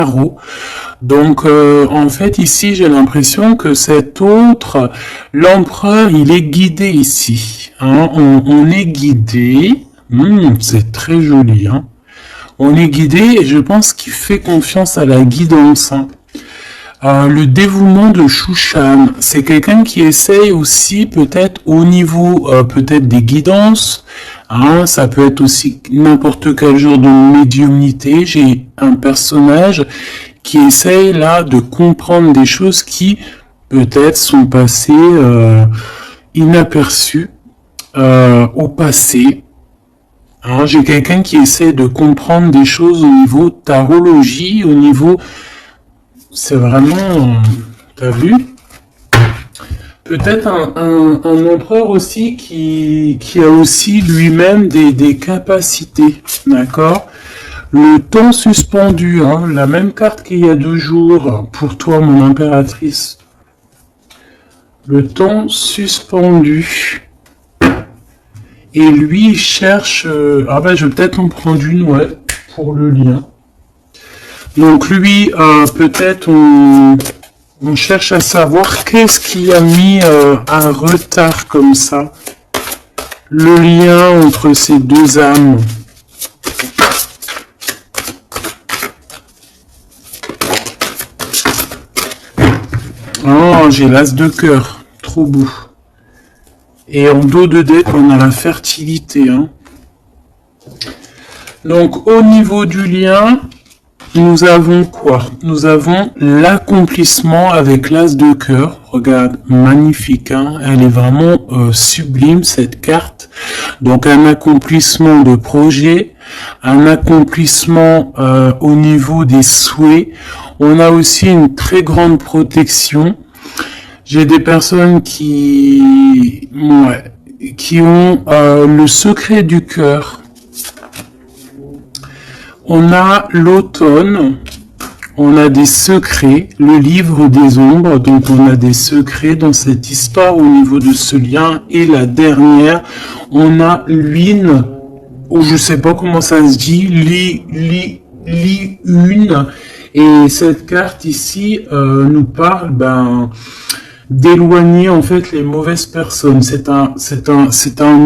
tarot. Donc, en fait, ici, j'ai l'impression que cet autre, l'empereur, il est guidé ici. Hein. On est guidé. C'est très joli. Hein. On est guidé et je pense qu'il fait confiance à la guidance. Hein. Le dévouement de Shushan, c'est quelqu'un qui essaye aussi peut-être au niveau peut-être des guidances, hein, ça peut être aussi n'importe quel genre de médiumnité. J'ai un personnage qui essaye là de comprendre des choses qui peut-être sont passées inaperçues au passé. Hein, j'ai quelqu'un qui essaie de comprendre des choses au niveau tarologie, au niveau... C'est vraiment... T'as vu? Peut-être un empereur aussi qui a aussi lui-même des capacités, d'accord? Le temps suspendu, hein, la même carte qu'il y a 2 jours, pour toi, mon impératrice. Le temps suspendu. Et lui, il cherche... Ah ben, je vais peut-être en prendre une, ouais, pour le lien. Donc lui, peut-être on cherche à savoir qu'est-ce qui a mis un retard comme ça. Le lien entre ces deux âmes. Oh, j'ai l'as de cœur. Trop beau. Et en dos de dé, on a la fertilité. Hein. Donc au niveau du lien... Nous avons quoi? Nous avons l'accomplissement avec l'as de cœur. Regarde, magnifique, hein, elle est vraiment sublime cette carte. Donc un accomplissement de projet, un accomplissement au niveau des souhaits. On a aussi une très grande protection. J'ai des personnes qui ont le secret du cœur. On a l'automne, on a des secrets, le livre des ombres, donc on a des secrets dans cette histoire au niveau de ce lien. Et la dernière, on a l'une, ou je sais pas comment ça se dit, une. Et cette carte ici nous parle d'éloigner en fait les mauvaises personnes. C'est un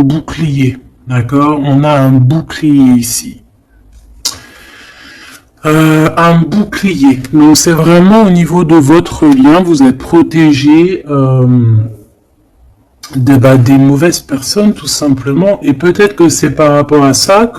bouclier, d'accord? On a un bouclier ici. Un bouclier. Donc c'est vraiment au niveau de votre lien, vous êtes protégé des mauvaises personnes tout simplement. Et peut-être que c'est par rapport à ça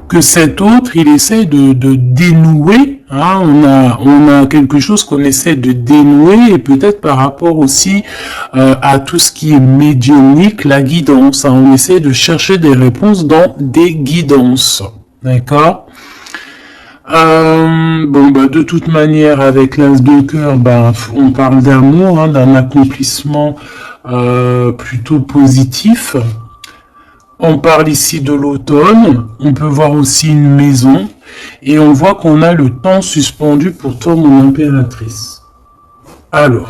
que cet autre il essaie de dénouer. Hein, on a quelque chose qu'on essaie de dénouer et peut-être par rapport aussi à tout ce qui est médiumnique, la guidance. Hein, on essaie de chercher des réponses dans des guidances. D'accord? De toute manière, avec l'as de cœur, on parle d'amour, hein, d'un accomplissement plutôt positif. On parle ici de l'automne. On peut voir aussi une maison. Et on voit qu'on a le temps suspendu pour toi, mon impératrice. Alors,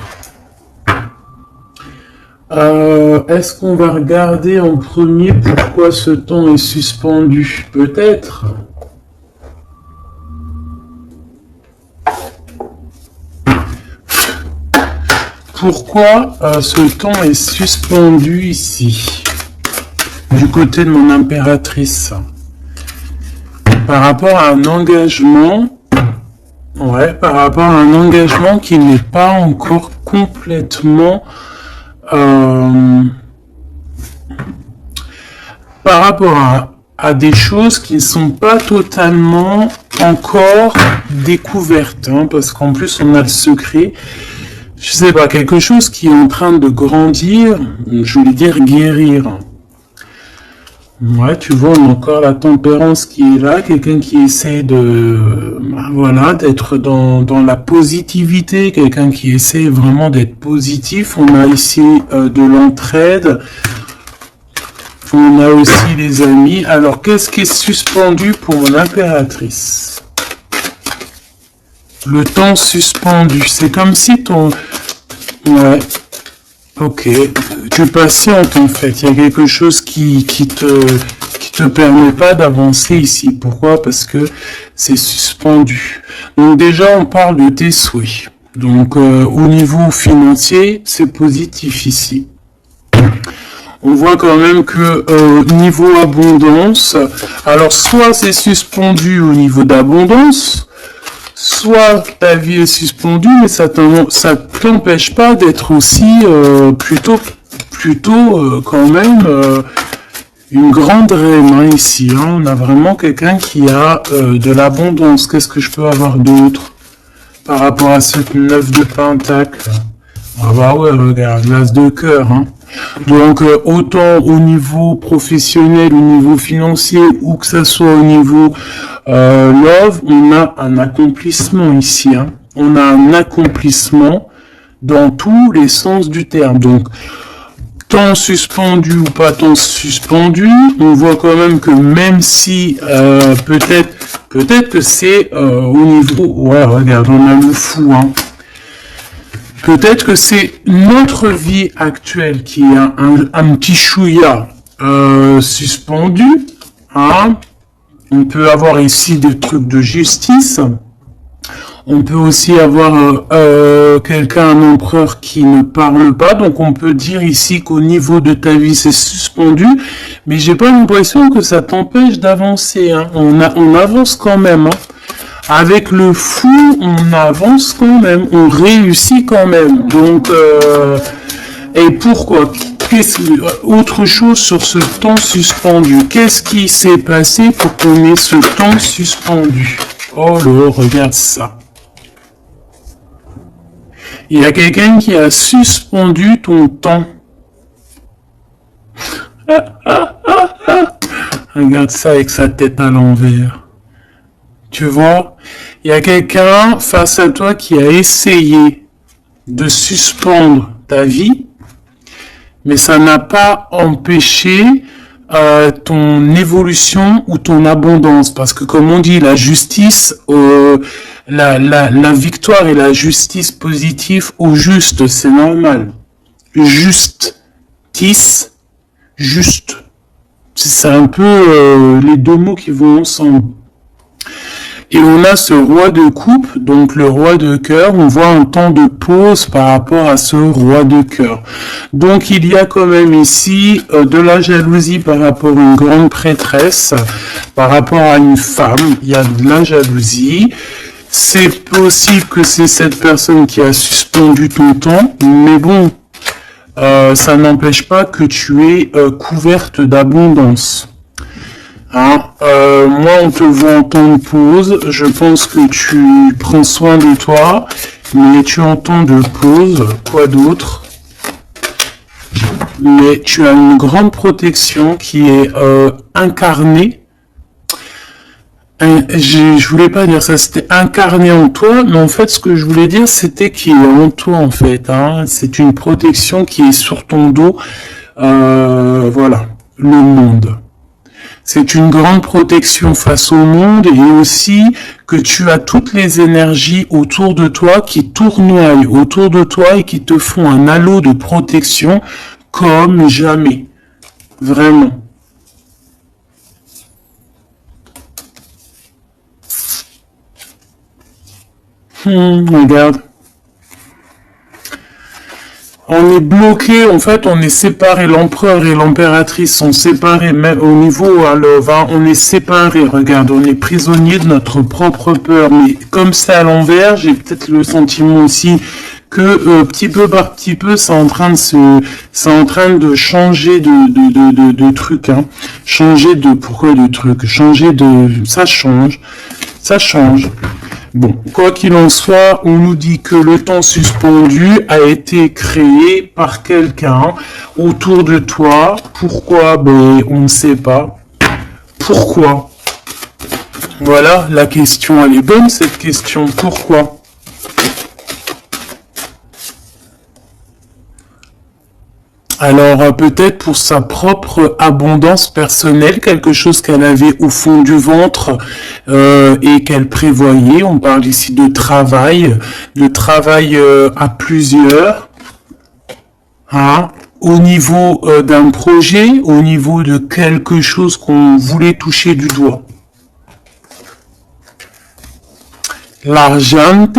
est-ce qu'on va regarder en premier pourquoi ce temps est suspendu? Peut-être. Pourquoi ce temps est suspendu ici, du côté de mon impératrice? Par rapport à un engagement, par rapport à un engagement qui n'est pas encore complètement... par rapport à des choses qui ne sont pas totalement encore découvertes, hein, parce qu'en plus on a le secret. Je sais pas, quelque chose qui est en train de grandir, je voulais dire guérir. Ouais, tu vois, on a encore la tempérance qui est là, quelqu'un qui essaie d'être dans la positivité, quelqu'un qui essaie vraiment d'être positif. On a ici de l'entraide, on a aussi les amis. Alors, qu'est-ce qui est suspendu pour mon impératrice? Le temps suspendu, c'est comme si ton... Ouais, ok, tu patientes en fait, il y a quelque chose qui te permet pas d'avancer ici. Pourquoi? Parce que c'est suspendu. Donc déjà, on parle de tes souhaits. Donc au niveau financier, c'est positif ici. On voit quand même que niveau abondance, alors soit c'est suspendu au niveau d'abondance, soit ta vie est suspendue, mais ça t'empêche pas d'être aussi plutôt quand même une grande reine hein, ici. Hein. On a vraiment quelqu'un qui a de l'abondance. Qu'est-ce que je peux avoir d'autre par rapport à cette 9 de pentacle? Ah bah ouais, regarde, l'as de cœur. Hein. Donc autant au niveau professionnel, au niveau financier, ou que ça soit au niveau love, on a un accomplissement ici. Hein. On a un accomplissement dans tous les sens du terme. Donc temps suspendu ou pas temps suspendu, on voit quand même que même si peut-être que c'est au niveau, ouais regarde, on a le fou, hein. Peut-être que c'est notre vie actuelle qui est un petit chouïa suspendu, hein. On peut avoir ici des trucs de justice. On peut aussi avoir quelqu'un, un empereur qui ne parle pas. Donc on peut dire ici qu'au niveau de ta vie c'est suspendu, mais j'ai pas l'impression que ça t'empêche d'avancer. Hein. On avance quand même. Hein. Avec le fou, on avance quand même, on réussit quand même. Donc et pourquoi? Autre chose sur ce temps suspendu. Qu'est-ce qui s'est passé pour qu'on ait ce temps suspendu? Oh là, regarde ça. Il y a quelqu'un qui a suspendu ton temps. Regarde ça avec sa tête à l'envers. Tu vois, il y a quelqu'un face à toi qui a essayé de suspendre ta vie, mais ça n'a pas empêché ton évolution ou ton abondance. Parce que comme on dit, la justice, la victoire et la justice positive au juste, c'est normal. Justice, juste. C'est un peu les deux mots qui vont ensemble. Et on a ce roi de coupe, donc le roi de cœur, on voit un temps de pause par rapport à ce roi de cœur. Donc il y a quand même ici de la jalousie par rapport à une grande prêtresse, par rapport à une femme, il y a de la jalousie. C'est possible que c'est cette personne qui a suspendu ton temps, mais bon, ça n'empêche pas que tu es couverte d'abondance. Hein, moi, on te voit en temps de pause. Je pense que tu prends soin de toi, mais tu es en temps de pause. Quoi d'autre? Mais tu as une grande protection qui est incarnée. Je voulais pas dire ça, c'était incarné en toi, mais en fait, ce que je voulais dire, c'était qu'il est en toi, en fait. Hein. C'est une protection qui est sur ton dos. Voilà, le monde. C'est une grande protection face au monde et aussi que tu as toutes les énergies autour de toi qui tournoient autour de toi et qui te font un halo de protection comme jamais. Vraiment. Regarde. On est bloqué, en fait, on est séparés, l'empereur et l'impératrice sont séparés, même au niveau à l'œuvre, on est séparés, regarde, on est prisonnier de notre propre peur, mais comme c'est à l'envers, j'ai peut-être le sentiment aussi que petit peu par petit peu, c'est en train de changer de truc, hein. Changer de, pourquoi de truc? Changer de, ça change. Bon, quoi qu'il en soit, on nous dit que le temps suspendu a été créé par quelqu'un autour de toi. Pourquoi? Ben, on ne sait pas. Pourquoi? Voilà, la question, elle est bonne, cette question. Pourquoi? Alors peut-être pour sa propre abondance personnelle, quelque chose qu'elle avait au fond du ventre et qu'elle prévoyait. On parle ici de travail à plusieurs, hein, au niveau d'un projet, au niveau de quelque chose qu'on voulait toucher du doigt. l'argente,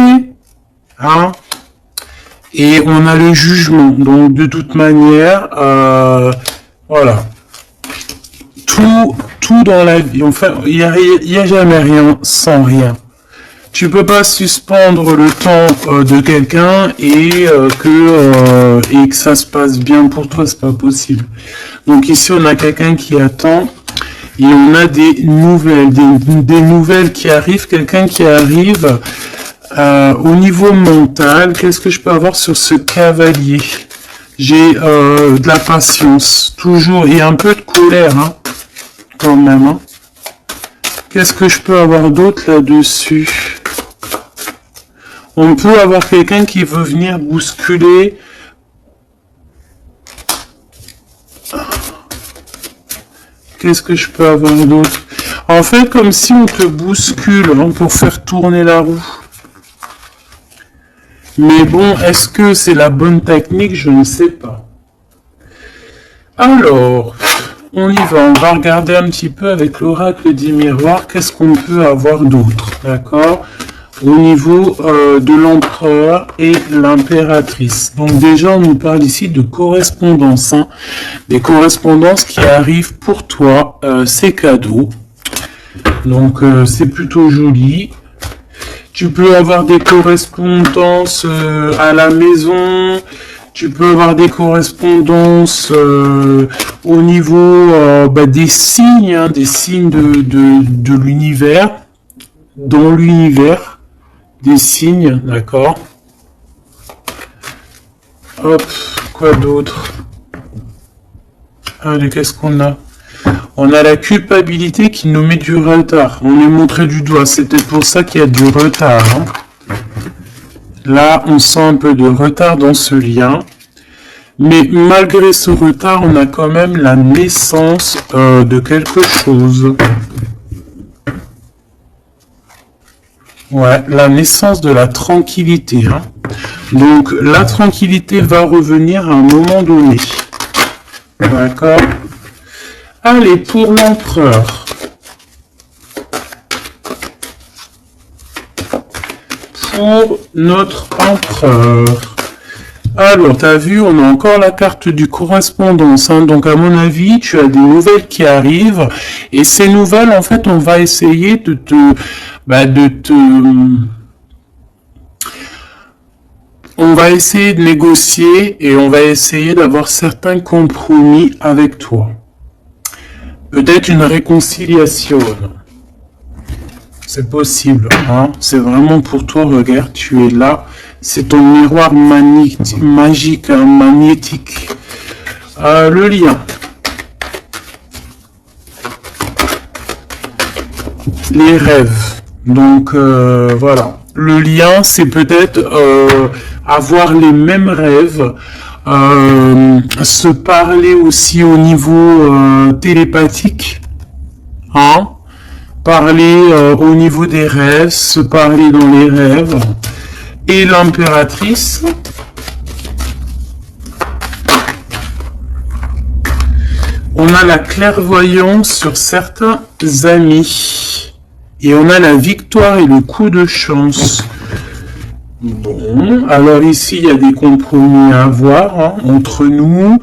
hein, et on a le jugement. Donc de toute manière, voilà. Tout dans la vie, enfin, il y a jamais rien sans rien. Tu peux pas suspendre le temps de quelqu'un et que ça se passe bien pour toi, c'est pas possible. Donc ici on a quelqu'un qui attend et on a des nouvelles, des nouvelles qui arrivent, quelqu'un qui arrive au niveau mental. Qu'est-ce que je peux avoir sur ce cavalier? J'ai de la patience, toujours, et un peu de colère, hein, quand même. Hein. Qu'est-ce que je peux avoir d'autre là-dessus? On peut avoir quelqu'un qui veut venir bousculer. Qu'est-ce que je peux avoir d'autre? En fait, comme si on te bouscule, hein, pour faire tourner la roue. Mais bon, est-ce que c'est la bonne technique? Je ne sais pas. Alors, on y va. On va regarder un petit peu avec l'oracle des miroirs. Qu'est-ce qu'on peut avoir d'autre? D'accord? Au niveau de l'empereur et l'impératrice. Donc déjà, on nous parle ici de correspondance. Hein, des correspondances qui arrivent pour toi. C'est cadeau. Donc, c'est plutôt joli. Tu peux avoir des correspondances à la maison. Tu peux avoir des correspondances au niveau des signes. Hein, des signes de l'univers. Dans l'univers. Des signes, d'accord. Hop, quoi d'autre? Allez, qu'est-ce qu'on a? On a la culpabilité qui nous met du retard. On est montré du doigt, c'est peut-être pour ça qu'il y a du retard. Hein. Là, on sent un peu de retard dans ce lien. Mais malgré ce retard, on a quand même la naissance de quelque chose. Ouais, la naissance de la tranquillité. Hein. Donc, la tranquillité va revenir à un moment donné. D'accord? Allez, pour l'empereur. Pour notre empereur. Alors, tu as vu, on a encore la carte du correspondance. Hein. Donc, à mon avis, tu as des nouvelles qui arrivent. Et ces nouvelles, en fait, on va essayer on va essayer de négocier et on va essayer d'avoir certains compromis avec toi. Peut-être une réconciliation. C'est possible. Hein. C'est vraiment pour toi, regarde, tu es là. C'est ton miroir magique, hein, magnétique. Le lien. Les rêves. Donc, voilà. Le lien, c'est peut-être avoir les mêmes rêves, se parler aussi au niveau télépathique, hein, parler au niveau des rêves, se parler dans les rêves. Et l'impératrice, on a la clairvoyance sur certains amis. Et on a la victoire et le coup de chance. Bon, alors ici, il y a des compromis à avoir, hein, entre nous.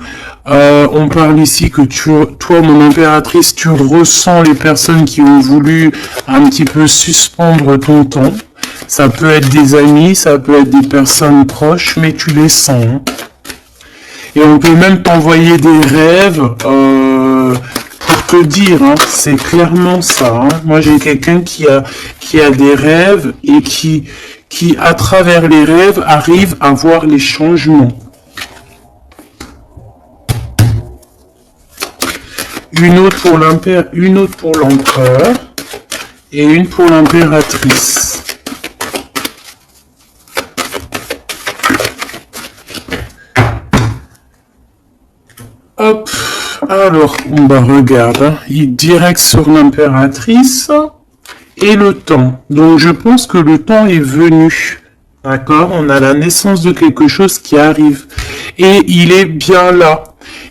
On parle ici que toi, mon impératrice, tu ressens les personnes qui ont voulu un petit peu suspendre ton temps. Ça peut être des amis, ça peut être des personnes proches, mais tu les sens. Hein. Et on peut même t'envoyer des rêves pour te dire, hein, c'est clairement ça. Hein. Moi, j'ai quelqu'un qui a des rêves et qui, à travers les rêves, arrive à voir les changements. Une autre pour l'empereur et une pour l'impératrice. Hop, alors, regarde, hein, il direct sur l'impératrice et le temps. Donc, je pense que le temps est venu. D'accord? On a la naissance de quelque chose qui arrive. Et il est bien là.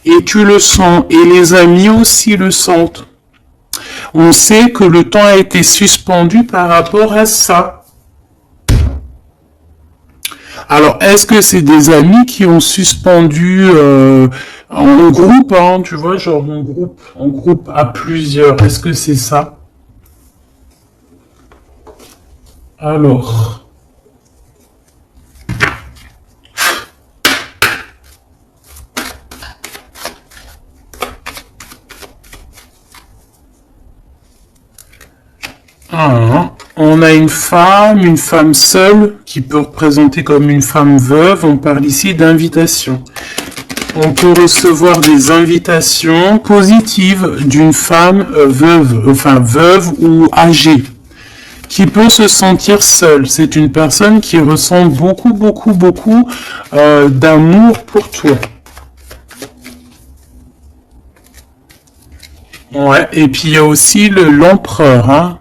Et tu le sens. Et les amis aussi le sentent. On sait que le temps a été suspendu par rapport à ça. Alors, est-ce que c'est des amis qui ont suspendu en groupe, hein, tu vois, genre en groupe à plusieurs? Est-ce que c'est ça? Alors, on a une femme seule, qui peut représenter comme une femme veuve. On parle ici d'invitation. On peut recevoir des invitations positives d'une femme veuve, enfin veuve ou âgée, qui peut se sentir seule. C'est une personne qui ressent beaucoup d'amour pour toi. Ouais, et puis il y a aussi l'empereur, hein.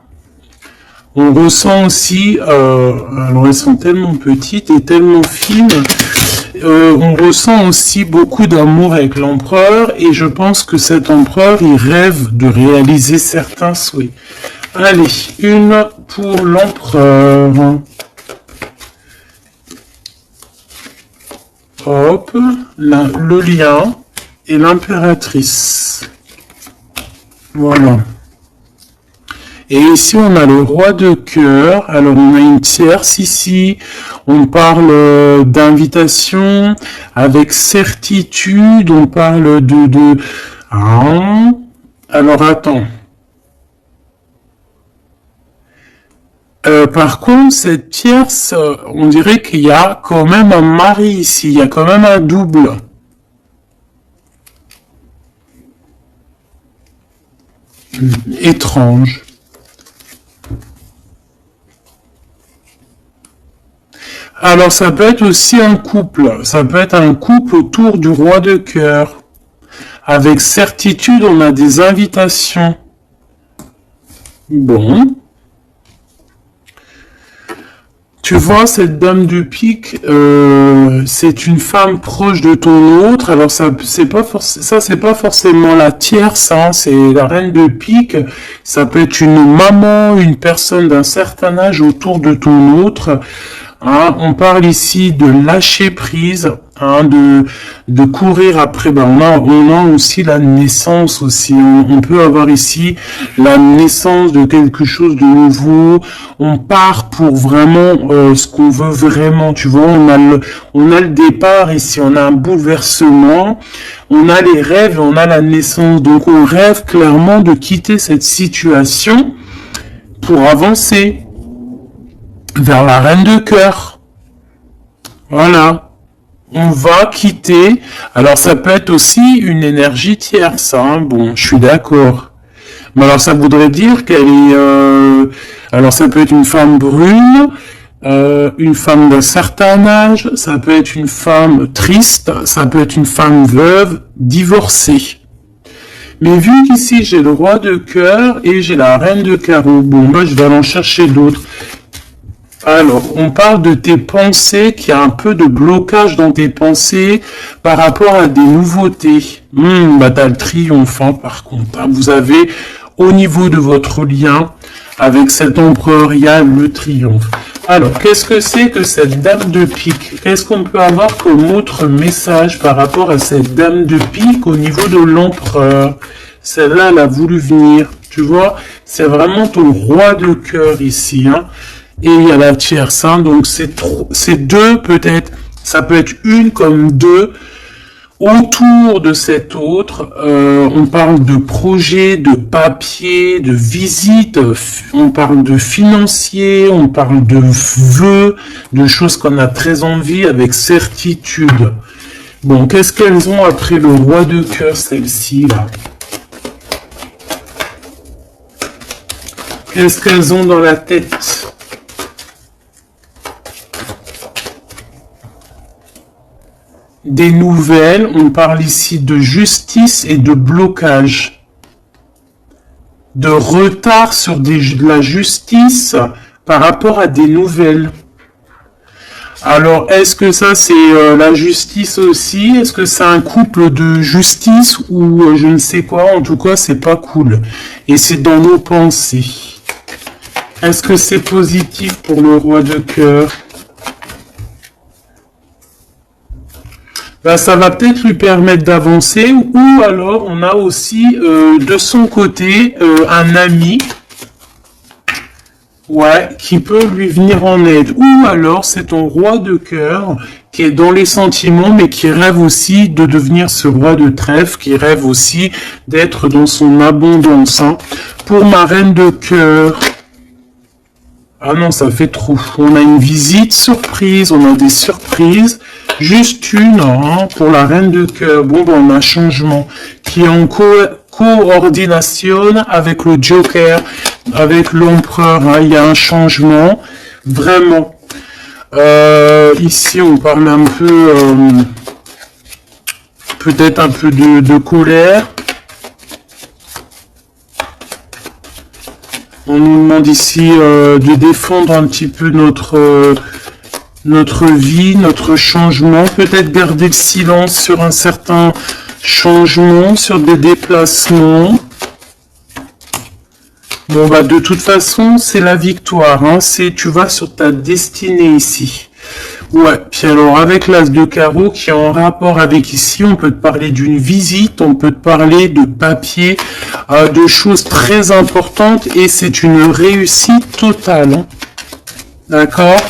On ressent aussi, alors elles sont tellement petites et tellement fines, on ressent aussi beaucoup d'amour avec l'empereur, et je pense que cet empereur, il rêve de réaliser certains souhaits. Allez, une pour l'empereur. Hop, le lien et l'impératrice. Voilà. Et ici, on a le roi de cœur. Alors, on a une tierce ici. On parle d'invitation avec certitude. On parle Alors, attends. Par contre, cette tierce, on dirait qu'il y a quand même un mari ici. Il y a quand même un double. Étrange. Alors, ça peut être aussi un couple. Ça peut être un couple autour du roi de cœur. Avec certitude, on a des invitations. Bon. Tu vois, cette dame de pique, c'est une femme proche de ton autre. Alors, ça, c'est pas forcément la tierce, hein, c'est la reine de pique. Ça peut être une maman, une personne d'un certain âge autour de ton autre. Hein, on parle ici de lâcher prise, hein, de courir après. Ben on a aussi la naissance aussi. On peut avoir ici la naissance de quelque chose de nouveau. On part pour vraiment ce qu'on veut vraiment. Tu vois, on a le départ ici. On a un bouleversement. On a les rêves et on a la naissance. Donc on rêve clairement de quitter cette situation pour avancer vers la reine de cœur. Voilà. On va quitter. Alors ça peut être aussi une énergie tierce. Hein. Bon, je suis d'accord. Mais alors ça voudrait dire qu'elle est... Alors ça peut être une femme brune, une femme d'un certain âge, ça peut être une femme triste, ça peut être une femme veuve, divorcée. Mais vu qu'ici j'ai le roi de cœur et j'ai la reine de carreau, bon, moi je vais aller en chercher d'autres. Alors, on parle de tes pensées, qu'il y a un peu de blocage dans tes pensées par rapport à des nouveautés. Bah t'as le triomphant par contre. Hein. Vous avez, au niveau de votre lien, avec cet empereur, il y a le triomphe. Alors, qu'est-ce que c'est que cette dame de pique? Qu'est-ce qu'on peut avoir comme autre message par rapport à cette dame de pique au niveau de l'empereur? Celle-là, elle a voulu venir. Tu vois, c'est vraiment ton roi de cœur ici, hein. Et il y a la tierce, hein, donc c'est deux peut-être, ça peut être une comme deux, autour de cet autre, on parle de projet, de papier, de visite, on parle de financier, on parle de vœux, de choses qu'on a très envie avec certitude. Bon, qu'est-ce qu'elles ont après le roi de cœur, celle-ci, là? Qu'est-ce qu'elles ont dans la tête? Des nouvelles, on parle ici de justice et de blocage, de retard sur de la justice par rapport à des nouvelles. Alors, est-ce que ça c'est la justice aussi? Est-ce que c'est un couple de justice ou je ne sais quoi? En tout cas, c'est pas cool. Et c'est dans nos pensées. Est-ce que c'est positif pour le roi de cœur? Ben, ça va peut-être lui permettre d'avancer, ou alors on a aussi de son côté un ami, ouais, qui peut lui venir en aide. Ou alors c'est ton roi de cœur qui est dans les sentiments, mais qui rêve aussi de devenir ce roi de trèfle, qui rêve aussi d'être dans son abondance. Hein. Pour ma reine de cœur, ah non, ça fait trop. On a une visite surprise, on a des surprises. Juste une, hein, pour la reine de cœur. Bon, ben, on a un changement qui est en coordination avec le Joker, avec l'empereur. Hein. Il y a un changement, vraiment. Ici, on parle un peu, peut-être un peu de colère. On nous demande ici de défendre un petit peu notre vie, notre changement, peut-être garder le silence sur un certain changement, sur des déplacements. Bon bah de toute façon c'est la victoire, hein. Tu vas sur ta destinée ici. Ouais, puis alors avec l'as de carreau qui est en rapport avec ici, on peut te parler d'une visite, on peut te parler de papier, de choses très importantes et c'est une réussite totale. Hein. D'accord ?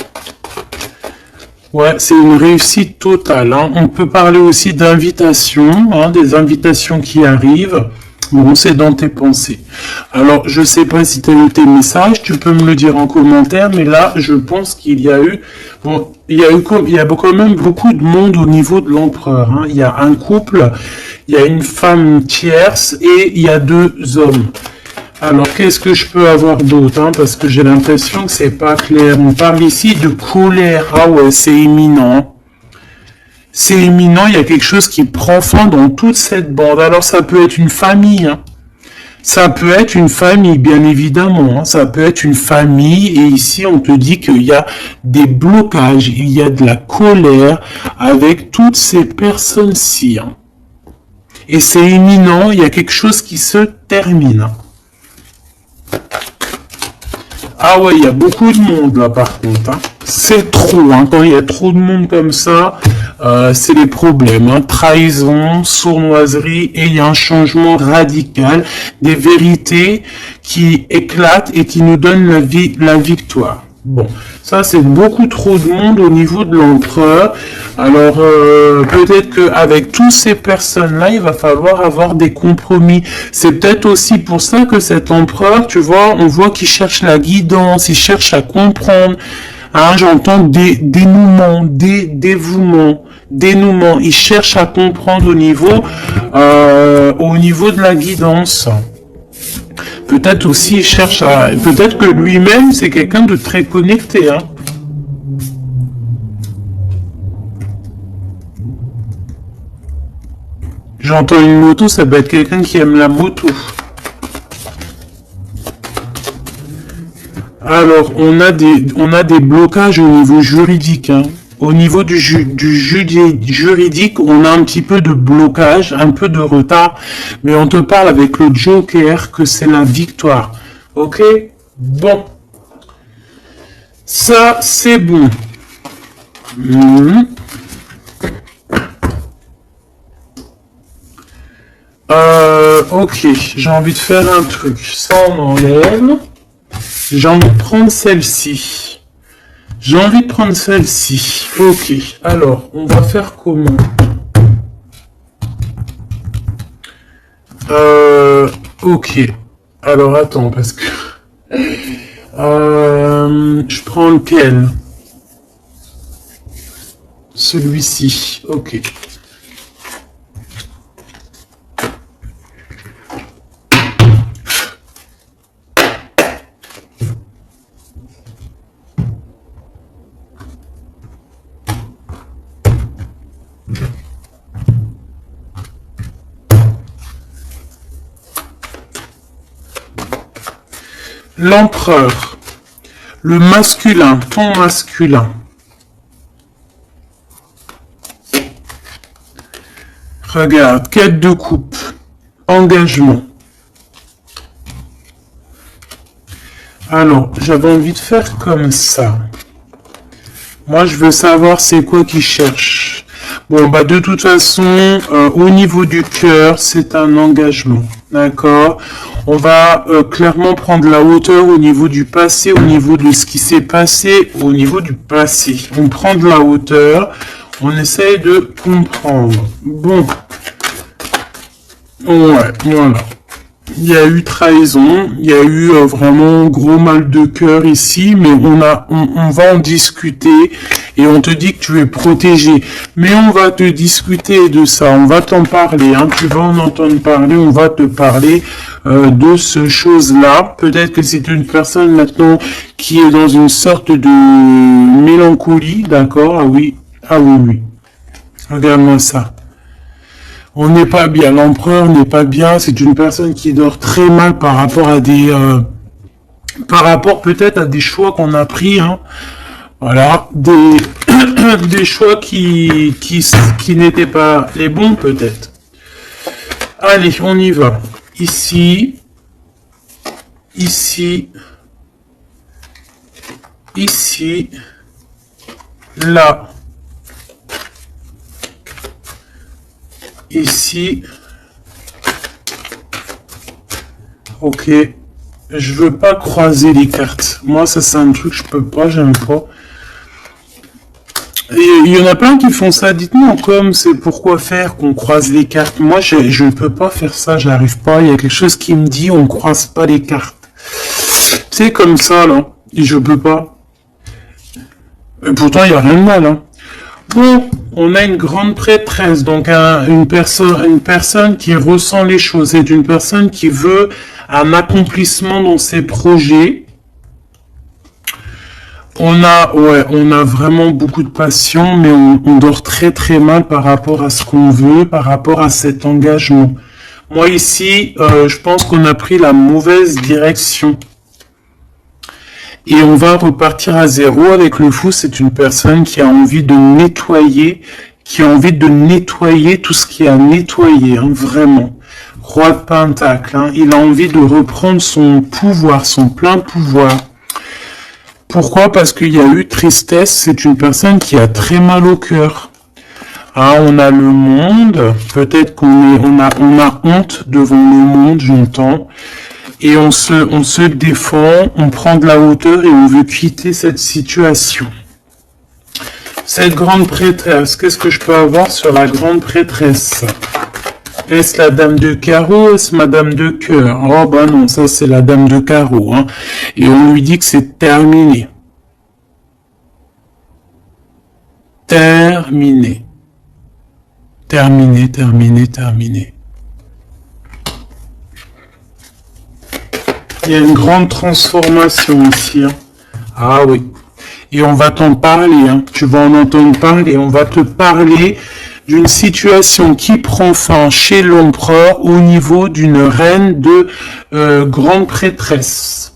Ouais, c'est une réussite totale. Hein. On peut parler aussi d'invitations, hein, des invitations qui arrivent. Bon, c'est dans tes pensées. Alors, je sais pas si tu as eu tes messages, tu peux me le dire en commentaire, mais là, je pense qu'il y a eu, bon, il y a quand même beaucoup de monde au niveau de l'empereur. Hein. Il y a un couple, il y a une femme tierce et il y a 2 hommes. Alors, qu'est-ce que je peux avoir d'autre, hein, parce que j'ai l'impression que c'est pas clair. On parle ici de colère. Ah ouais, c'est imminent. C'est imminent, il y a quelque chose qui prend fin dans toute cette bande. Alors, ça peut être une famille. Hein. Ça peut être une famille, bien évidemment. Hein. Ça peut être une famille. Et ici, on te dit qu'il y a des blocages. Il y a de la colère avec toutes ces personnes-ci. Hein. Et c'est imminent, il y a quelque chose qui se termine. Ah ouais, il y a beaucoup de monde là par contre. Hein. C'est trop, hein. Quand il y a trop de monde comme ça, c'est les problèmes. Hein. Trahison, sournoiserie, et il y a un changement radical, des vérités qui éclatent et qui nous donnent la victoire. Bon, ça c'est beaucoup trop de monde au niveau de l'empereur. Alors peut-être qu'avec toutes ces personnes-là, il va falloir avoir des compromis. C'est peut-être aussi pour ça que cet empereur, tu vois, on voit qu'il cherche la guidance, il cherche à comprendre. Hein, j'entends dénouement, dénouement. Il cherche à comprendre au niveau de la guidance. Peut-être aussi il cherche à... Peut-être que lui-même, c'est quelqu'un de très connecté. Hein. J'entends une moto, ça peut être quelqu'un qui aime la moto. Alors, on a des blocages au niveau juridique. Hein. Au niveau du juridique, on a un petit peu de blocage, un peu de retard, mais on te parle avec le Joker que c'est la victoire. Ok? Bon. Ça, c'est bon. Ok, j'ai envie de faire un truc. Ça, on enlève. J'ai envie de prendre celle-ci. Ok, alors, on va faire comment? Ok. Alors, attends, parce que... je prends lequel? Celui-ci. Ok. L'empereur, le masculin, ton masculin. Regarde, quête de coupe, engagement. Alors, j'avais envie de faire comme ça. Moi, je veux savoir c'est quoi qu'il cherche. Bon, bah de toute façon, au niveau du cœur, c'est un engagement, d'accord? On va clairement prendre la hauteur au niveau du passé, au niveau de ce qui s'est passé, au niveau du passé. On prend de la hauteur, on essaye de comprendre. Bon, ouais, voilà. Il y a eu trahison, il y a eu vraiment gros mal de cœur ici, mais on va en discuter et on te dit que tu es protégé. Mais on va te discuter de ça, on va t'en parler, hein, tu vas en entendre parler, on va te parler de ce chose-là. Peut-être que c'est une personne maintenant qui est dans une sorte de mélancolie, d'accord? Ah oui, oui. Regarde-moi ça. On n'est pas bien, l'empereur n'est pas bien, c'est une personne qui dort très mal par rapport à par rapport peut-être à des choix qu'on a pris, hein. Voilà, des choix qui n'étaient pas les bons peut-être. Allez, on y va. Ici, là. Ici, ok, je veux pas croiser les cartes. Moi, ça c'est un truc que je peux pas, j'aime pas. Il y en a plein qui font ça. Dites-moi comme c'est pourquoi faire qu'on croise les cartes. Moi, je ne peux pas faire ça, j'arrive pas. Il y a quelque chose qui me dit on croise pas les cartes. C'est comme ça là, et je peux pas. Et pourtant, il y a rien de mal, hein. Bon, on a une grande prêtresse, donc une personne qui ressent les choses. C'est une personne qui veut un accomplissement dans ses projets. On a vraiment beaucoup de passion, mais on dort très très mal par rapport à ce qu'on veut, par rapport à cet engagement. Moi ici, je pense qu'on a pris la mauvaise direction. Et on va repartir à zéro avec le fou. C'est une personne qui a envie de nettoyer, tout ce qui a nettoyé, hein, vraiment. Roi de Pentacle, hein, il a envie de reprendre son pouvoir, son plein pouvoir. Pourquoi? Parce qu'il y a eu tristesse. C'est une personne qui a très mal au cœur. Ah, on a le monde. Peut-être on a honte devant le monde, j'entends. Et on se défend, on prend de la hauteur et on veut quitter cette situation. Cette grande prêtresse, qu'est-ce que je peux avoir sur la grande prêtresse? Est-ce la dame de carreau? Est-ce madame de cœur? Oh bah non, ça c'est la dame de carreau, hein. Et on lui dit que c'est terminé. Terminé. Terminé. Il y a une grande transformation ici, hein. Ah oui. Et on va t'en parler, hein. Tu vas en entendre parler. On va te parler d'une situation qui prend fin chez l'empereur au niveau d'une reine de grande prêtresse.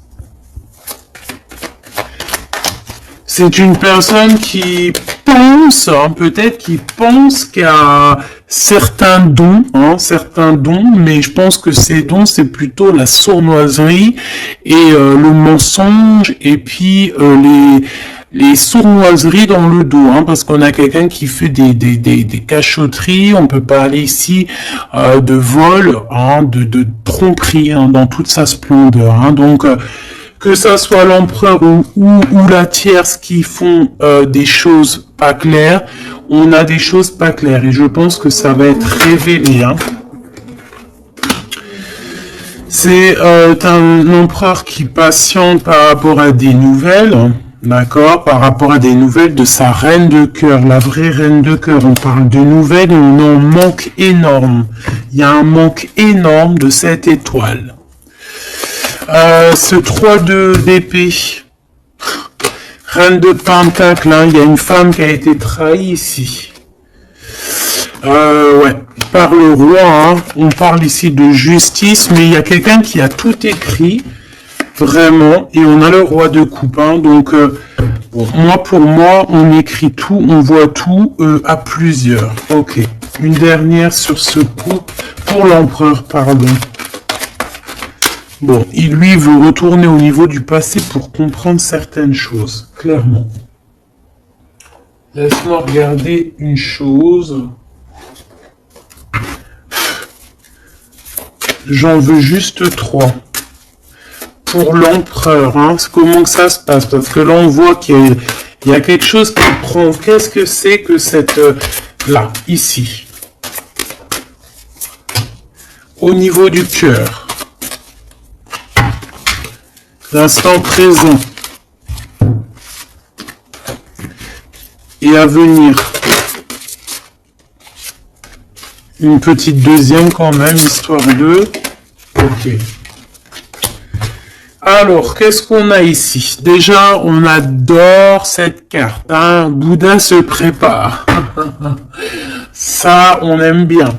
C'est une personne qui pense, hein, peut-être qui pense qu'il y a certains dons, mais je pense que ces dons, c'est plutôt la sournoiserie et le mensonge, et puis les sournoiseries dans le dos, hein, parce qu'on a quelqu'un qui fait des cachotteries. On peut parler ici de vol, hein, de tromperie, hein, dans toute sa splendeur, hein. Donc que ça soit l'empereur ou la tierce qui font des choses pas claires, on a des choses pas claires, et je pense que ça va être révélé, hein. C'est un empereur qui patiente par rapport à des nouvelles, hein, d'accord, par rapport à des nouvelles de sa reine de cœur, la vraie reine de cœur. On parle de nouvelles et on en manque énorme. Il y a un manque énorme de cette étoile. Ce 3 d'épée, reine de pentacle, hein, il y a une femme qui a été trahie ici. Ouais, par le roi, hein. On parle ici de justice, mais il y a quelqu'un qui a tout écrit, vraiment, et on a le roi de coupe, hein. Donc, bon, pour moi, on écrit tout, on voit tout à plusieurs. Ok, une dernière sur ce coup, pour l'empereur, pardon. Bon, il lui veut retourner au niveau du passé pour comprendre certaines choses, clairement. Laisse-moi regarder une chose. J'en veux juste 3. Pour l'empereur, hein, comment que ça se passe? Parce que là, on voit qu'il y a quelque chose qui prend. Qu'est-ce que c'est que cette... là, ici. Au niveau du cœur. L'instant présent. Et à venir. Une petite deuxième quand même, histoire de... Ok. Alors, qu'est-ce qu'on a ici? Déjà, on adore cette carte. Hein? Bouddha se prépare. Ça, on aime bien.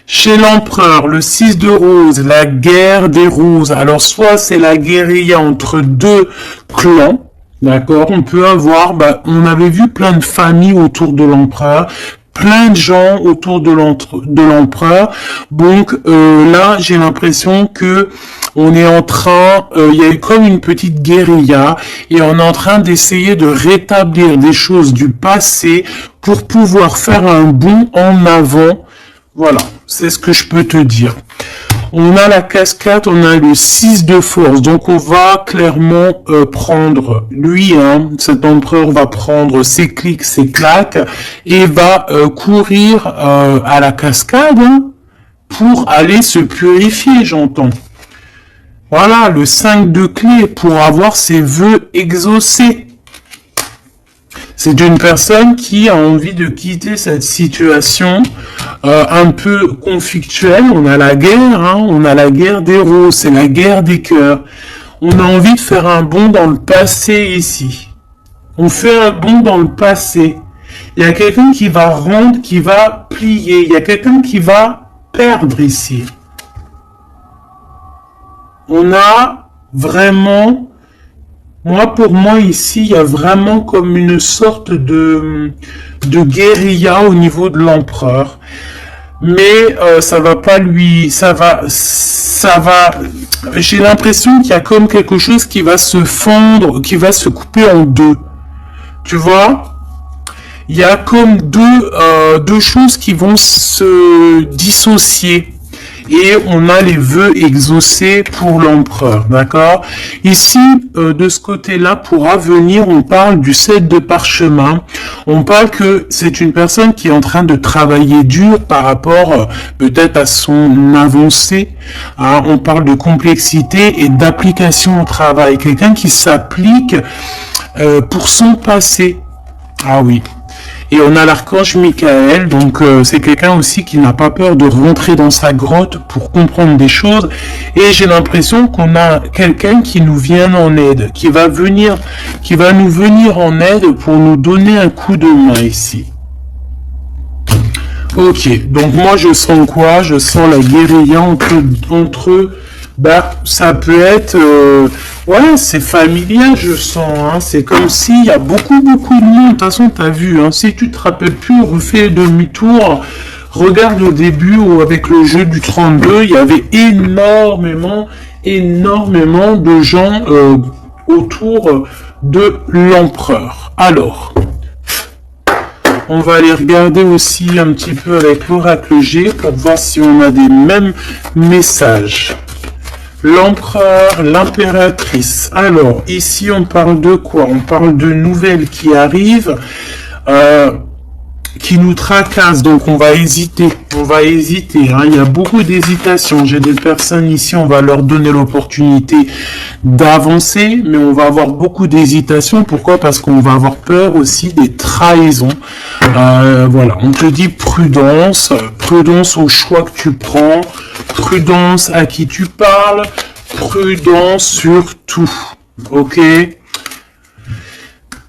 Chez l'empereur, le 6 de rose, la guerre des roses. Alors, soit c'est la guérilla entre deux clans. D'accord? On peut avoir... on avait vu plein de familles autour de l'empereur. Plein de gens autour de l'empereur. Donc là, j'ai l'impression que on est en train, il y a eu comme une petite guérilla et on est en train d'essayer de rétablir des choses du passé pour pouvoir faire un bond en avant. Voilà, c'est ce que je peux te dire. On a la cascade, on a le 6 de force, donc on va clairement prendre, lui, hein, cet empereur va prendre ses clics, ses claques, et va courir à la cascade hein, pour aller se purifier, j'entends. Voilà, le 5 de clé pour avoir ses vœux exaucés. C'est une personne qui a envie de quitter cette situation un peu conflictuelle. On a la guerre, hein, on a la guerre des roses, c'est la guerre des cœurs. On a envie de faire un bond dans le passé ici. On fait un bond dans le passé. Il y a quelqu'un qui va rendre, qui va plier. Il y a quelqu'un qui va perdre ici. On a vraiment... pour moi, ici, il y a vraiment comme une sorte de guérilla au niveau de l'empereur. Mais ça va pas lui... Ça va... J'ai l'impression qu'il y a comme quelque chose qui va se fondre, qui va se couper en deux. Tu vois? Il y a comme deux choses qui vont se dissocier. Et on a les vœux exaucés pour l'empereur, d'accord? Ici, de ce côté-là, pour avenir, on parle du 7 de parchemin. On parle que c'est une personne qui est en train de travailler dur par rapport peut-être à son avancée. Hein? On parle de complexité et d'application au travail. Quelqu'un qui s'applique pour son passé. Ah oui. Et on a l'archange Michael, donc c'est quelqu'un aussi qui n'a pas peur de rentrer dans sa grotte pour comprendre des choses. Et j'ai l'impression qu'on a quelqu'un qui nous vient en aide, qui va nous venir en aide pour nous donner un coup de main ici. Ok, donc moi je sens quoi? Je sens la guérilla entre eux. Ça peut être... ouais, c'est familial, je sens. Hein. C'est comme s'il y a beaucoup de monde. De toute façon, t'as vu. Hein. Si tu te rappelles plus, refais demi-tour. Regarde au début ou avec le jeu du 32, il y avait énormément de gens autour de l'empereur. Alors... On va aller regarder aussi un petit peu avec l'oracle G pour voir si on a des mêmes messages. L'empereur, l'impératrice. Alors, ici, on parle de quoi? On parle de nouvelles qui arrivent, qui nous tracassent. Donc, on va hésiter. Hein. Il y a beaucoup d'hésitation. J'ai des personnes ici, on va leur donner l'opportunité d'avancer, mais on va avoir beaucoup d'hésitation. Pourquoi? Parce qu'on va avoir peur aussi des trahisons. Voilà, on te dit prudence au choix que tu prends, prudence à qui tu parles, prudence sur tout, ok?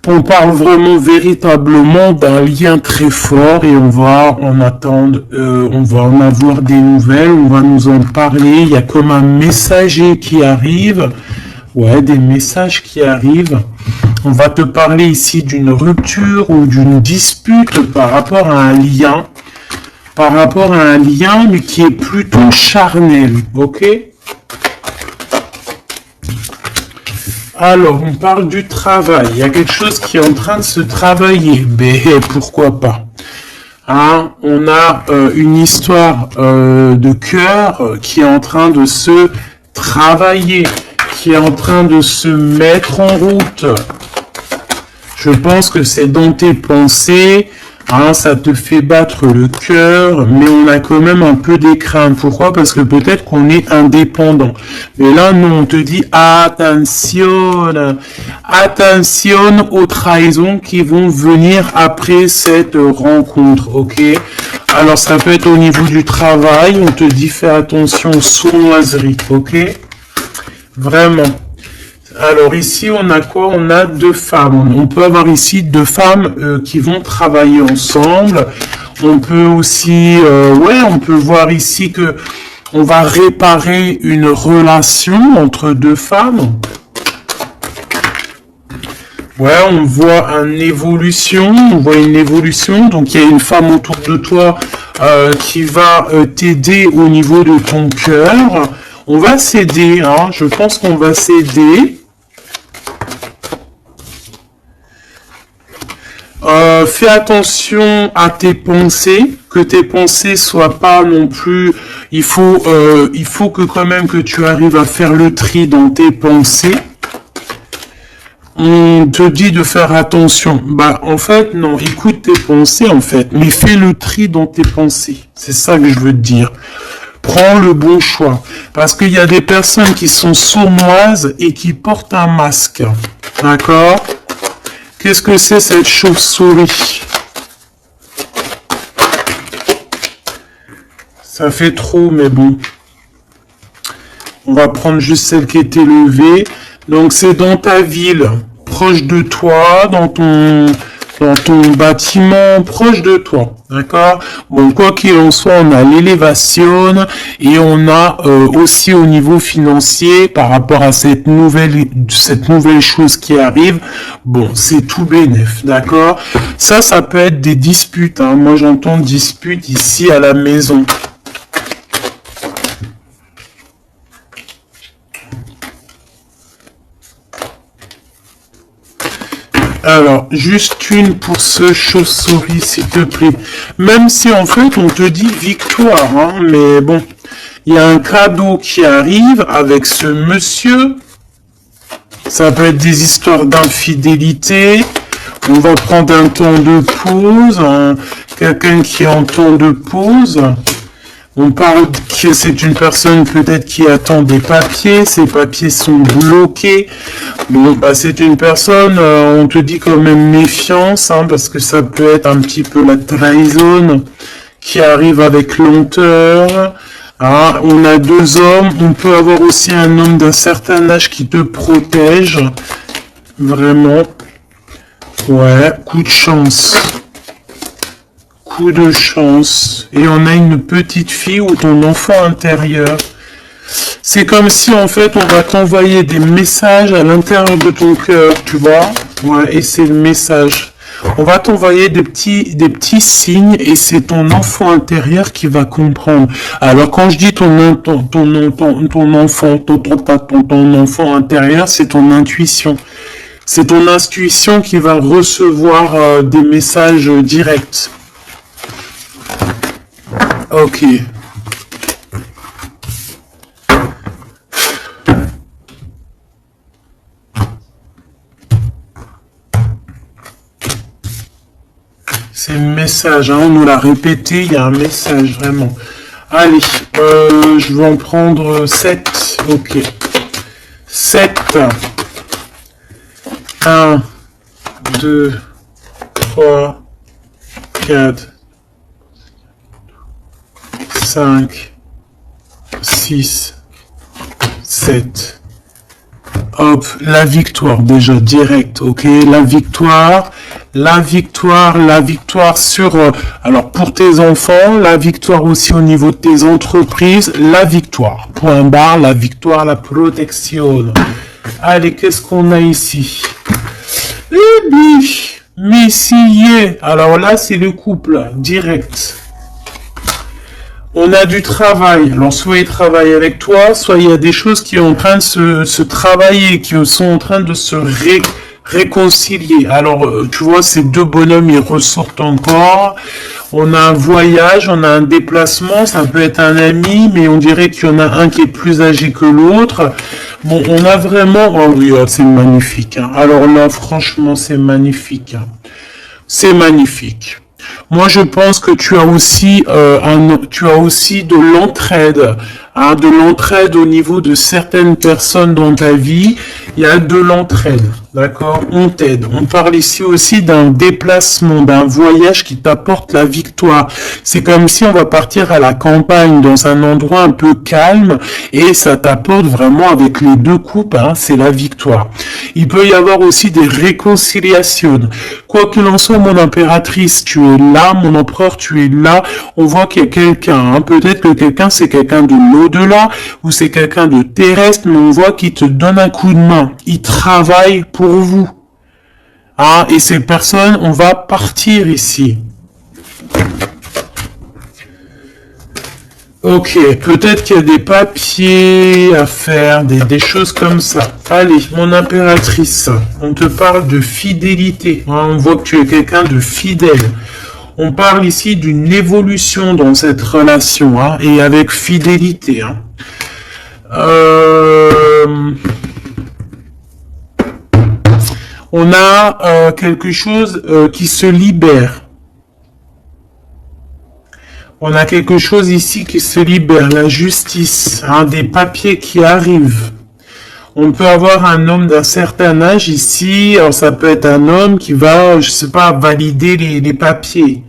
On parle vraiment véritablement d'un lien très fort et on va en attendre, on va en avoir des nouvelles, on va nous en parler. Il y a comme un messager qui arrive, ouais, des messages qui arrivent. On va te parler ici d'une rupture ou d'une dispute par rapport à un lien, mais qui est plutôt charnel, ok? Alors, on parle du travail. Il y a quelque chose qui est en train de se travailler. Mais pourquoi pas? Hein, on a une histoire de cœur qui est en train de se travailler, qui est en train de se mettre en route. Je pense que c'est dans tes pensées, hein, ça te fait battre le cœur, mais on a quand même un peu des craintes. Pourquoi? Parce que peut-être qu'on est indépendant. Mais là, nous, on te dit attention, attention aux trahisons qui vont venir après cette rencontre, ok? Alors, ça peut être au niveau du travail, on te dit fais attention aux sournoiseries, ok? Vraiment. Alors ici, on a quoi? On a deux femmes. On peut avoir ici deux femmes qui vont travailler ensemble. On peut aussi, on peut voir ici que on va réparer une relation entre deux femmes. Ouais, on voit une évolution. Donc il y a une femme autour de toi qui va t'aider au niveau de ton cœur. On va s'aider, hein. Je pense qu'on va s'aider. Fais attention à tes pensées, que tes pensées soient pas non plus. Il faut que quand même que tu arrives à faire le tri dans tes pensées. On te dit de faire attention. Bah, en fait, non, écoute tes pensées, en fait, mais fais le tri dans tes pensées. C'est ça que je veux te dire. Prends le bon choix. Parce qu'il y a des personnes qui sont sournoises et qui portent un masque. D'accord? Qu'est-ce que c'est cette chauve-souris? Ça fait trop, mais bon. On va prendre juste celle qui est élevée. Donc, c'est dans ta ville, proche de toi, dans ton bâtiment, proche de toi. D'accord? Bon, quoi qu'il en soit, on a l'élévation et on a aussi au niveau financier, par rapport à cette nouvelle chose qui arrive, bon, c'est tout bénef, d'accord? Ça peut être des disputes, hein. Moi, j'entends disputes ici à la maison. Alors, juste une pour ce chauve-souris, s'il te plaît. Même si, en fait, on te dit victoire, hein, mais bon, il y a un cadeau qui arrive avec ce monsieur. Ça peut être des histoires d'infidélité. On va prendre un temps de pause, hein, quelqu'un qui est en temps de pause. On parle que c'est une personne peut-être qui attend des papiers, ces papiers sont bloqués. Bon, bah c'est une personne, on te dit quand même méfiance, hein, parce que ça peut être un petit peu la trahison qui arrive avec lenteur. Hein, on a deux hommes, on peut avoir aussi un homme d'un certain âge qui te protège. Vraiment. Ouais, coup de chance. Coup de chance. Et on a une petite fille ou ton enfant intérieur. C'est comme si en fait on va t'envoyer des messages à l'intérieur de ton cœur, tu vois. Ouais, et c'est le message. On va t'envoyer des petits signes et c'est ton enfant intérieur qui va comprendre. Alors quand je dis ton enfant intérieur, c'est ton intuition. C'est ton intuition qui va recevoir des messages directs. Ok. C'est le message, hein, on nous l'a répété, il y a un message, vraiment. Allez, je vais en prendre 7. Ok. 7. 1, 2, 3, 4, 5, 6, 7. Hop, la victoire déjà direct, ok, la victoire sur, alors pour tes enfants, la victoire aussi au niveau de tes entreprises, la victoire, point barre, la victoire, la protection. Allez, qu'est-ce qu'on a ici? Eh bien, Messier, alors là c'est le couple, direct. On a du travail. Alors, soit il travaille avec toi, soit il y a des choses qui sont en train de se travailler, qui sont en train de se réconcilier. Alors, tu vois, ces deux bonhommes, ils ressortent encore. On a un voyage, on a un déplacement, ça peut être un ami, mais on dirait qu'il y en a un qui est plus âgé que l'autre. Bon, on a vraiment... Oh oui, oh, c'est magnifique. Hein. Alors là, franchement, c'est magnifique. Hein. C'est magnifique. Moi, je pense que tu as aussi de l'entraide, hein, de l'entraide au niveau de certaines personnes dans ta vie. Il y a de l'entraide, d'accord? On t'aide. On parle ici aussi d'un déplacement, d'un voyage qui t'apporte la victoire. C'est comme si on va partir à la campagne, dans un endroit un peu calme, et ça t'apporte vraiment avec les deux coupes, hein, c'est la victoire. Il peut y avoir aussi des réconciliations. Quoi qu'il en soit, mon impératrice, tu es là, mon empereur, tu es là. On voit qu'il y a quelqu'un, hein. Peut-être que quelqu'un, c'est quelqu'un de l'au-delà, ou c'est quelqu'un de terrestre, mais on voit qu'il te donne un coup de main. Il travaille pour vous. Ah, et ces personnes, on va partir ici. Ok, peut-être qu'il y a des papiers à faire, des choses comme ça. Allez, mon impératrice, on te parle de fidélité. Hein, on voit que tu es quelqu'un de fidèle. On parle ici d'une évolution dans cette relation, hein, et avec fidélité. Hein. On a quelque chose qui se libère. On a quelque chose ici qui se libère, la justice, hein, des papiers qui arrivent. On peut avoir un homme d'un certain âge ici, alors ça peut être un homme qui va, je sais pas, valider les papiers.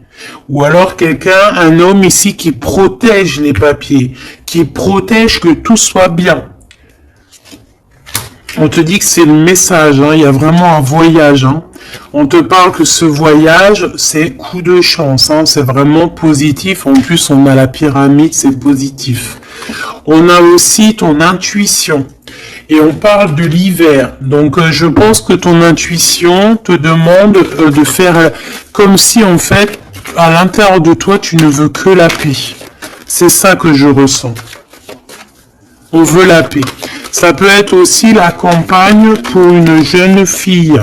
Ou alors quelqu'un, un homme ici qui protège les papiers, qui protège que tout soit bien. On te dit que c'est le message, hein, il y a vraiment un voyage. Hein. On te parle que ce voyage, c'est coup de chance, hein, c'est vraiment positif. En plus, on a la pyramide, c'est positif. On a aussi ton intuition. Et on parle de l'hiver. Donc, je pense que ton intuition te demande de faire comme si, en fait, à l'intérieur de toi, tu ne veux que la paix. C'est ça que je ressens. On veut la paix. Ça peut être aussi la campagne pour une jeune fille.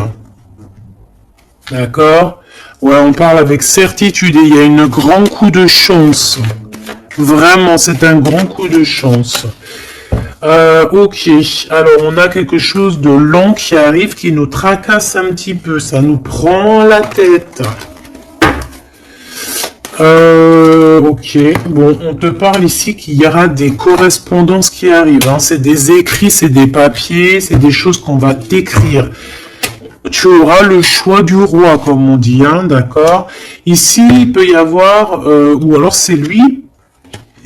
D'accord? Ouais, on parle avec certitude et il y a un grand coup de chance. Vraiment, c'est un grand coup de chance. Ok, alors on a quelque chose de lent qui arrive, qui nous tracasse un petit peu. Ça nous prend la tête. Ok, bon, on te parle ici qu'il y aura des correspondances qui arrivent. Hein. C'est des écrits, c'est des papiers, c'est des choses qu'on va t'écrire. Tu auras le choix du roi, comme on dit, hein, d'accord? Ici, il peut y avoir, ou alors c'est lui,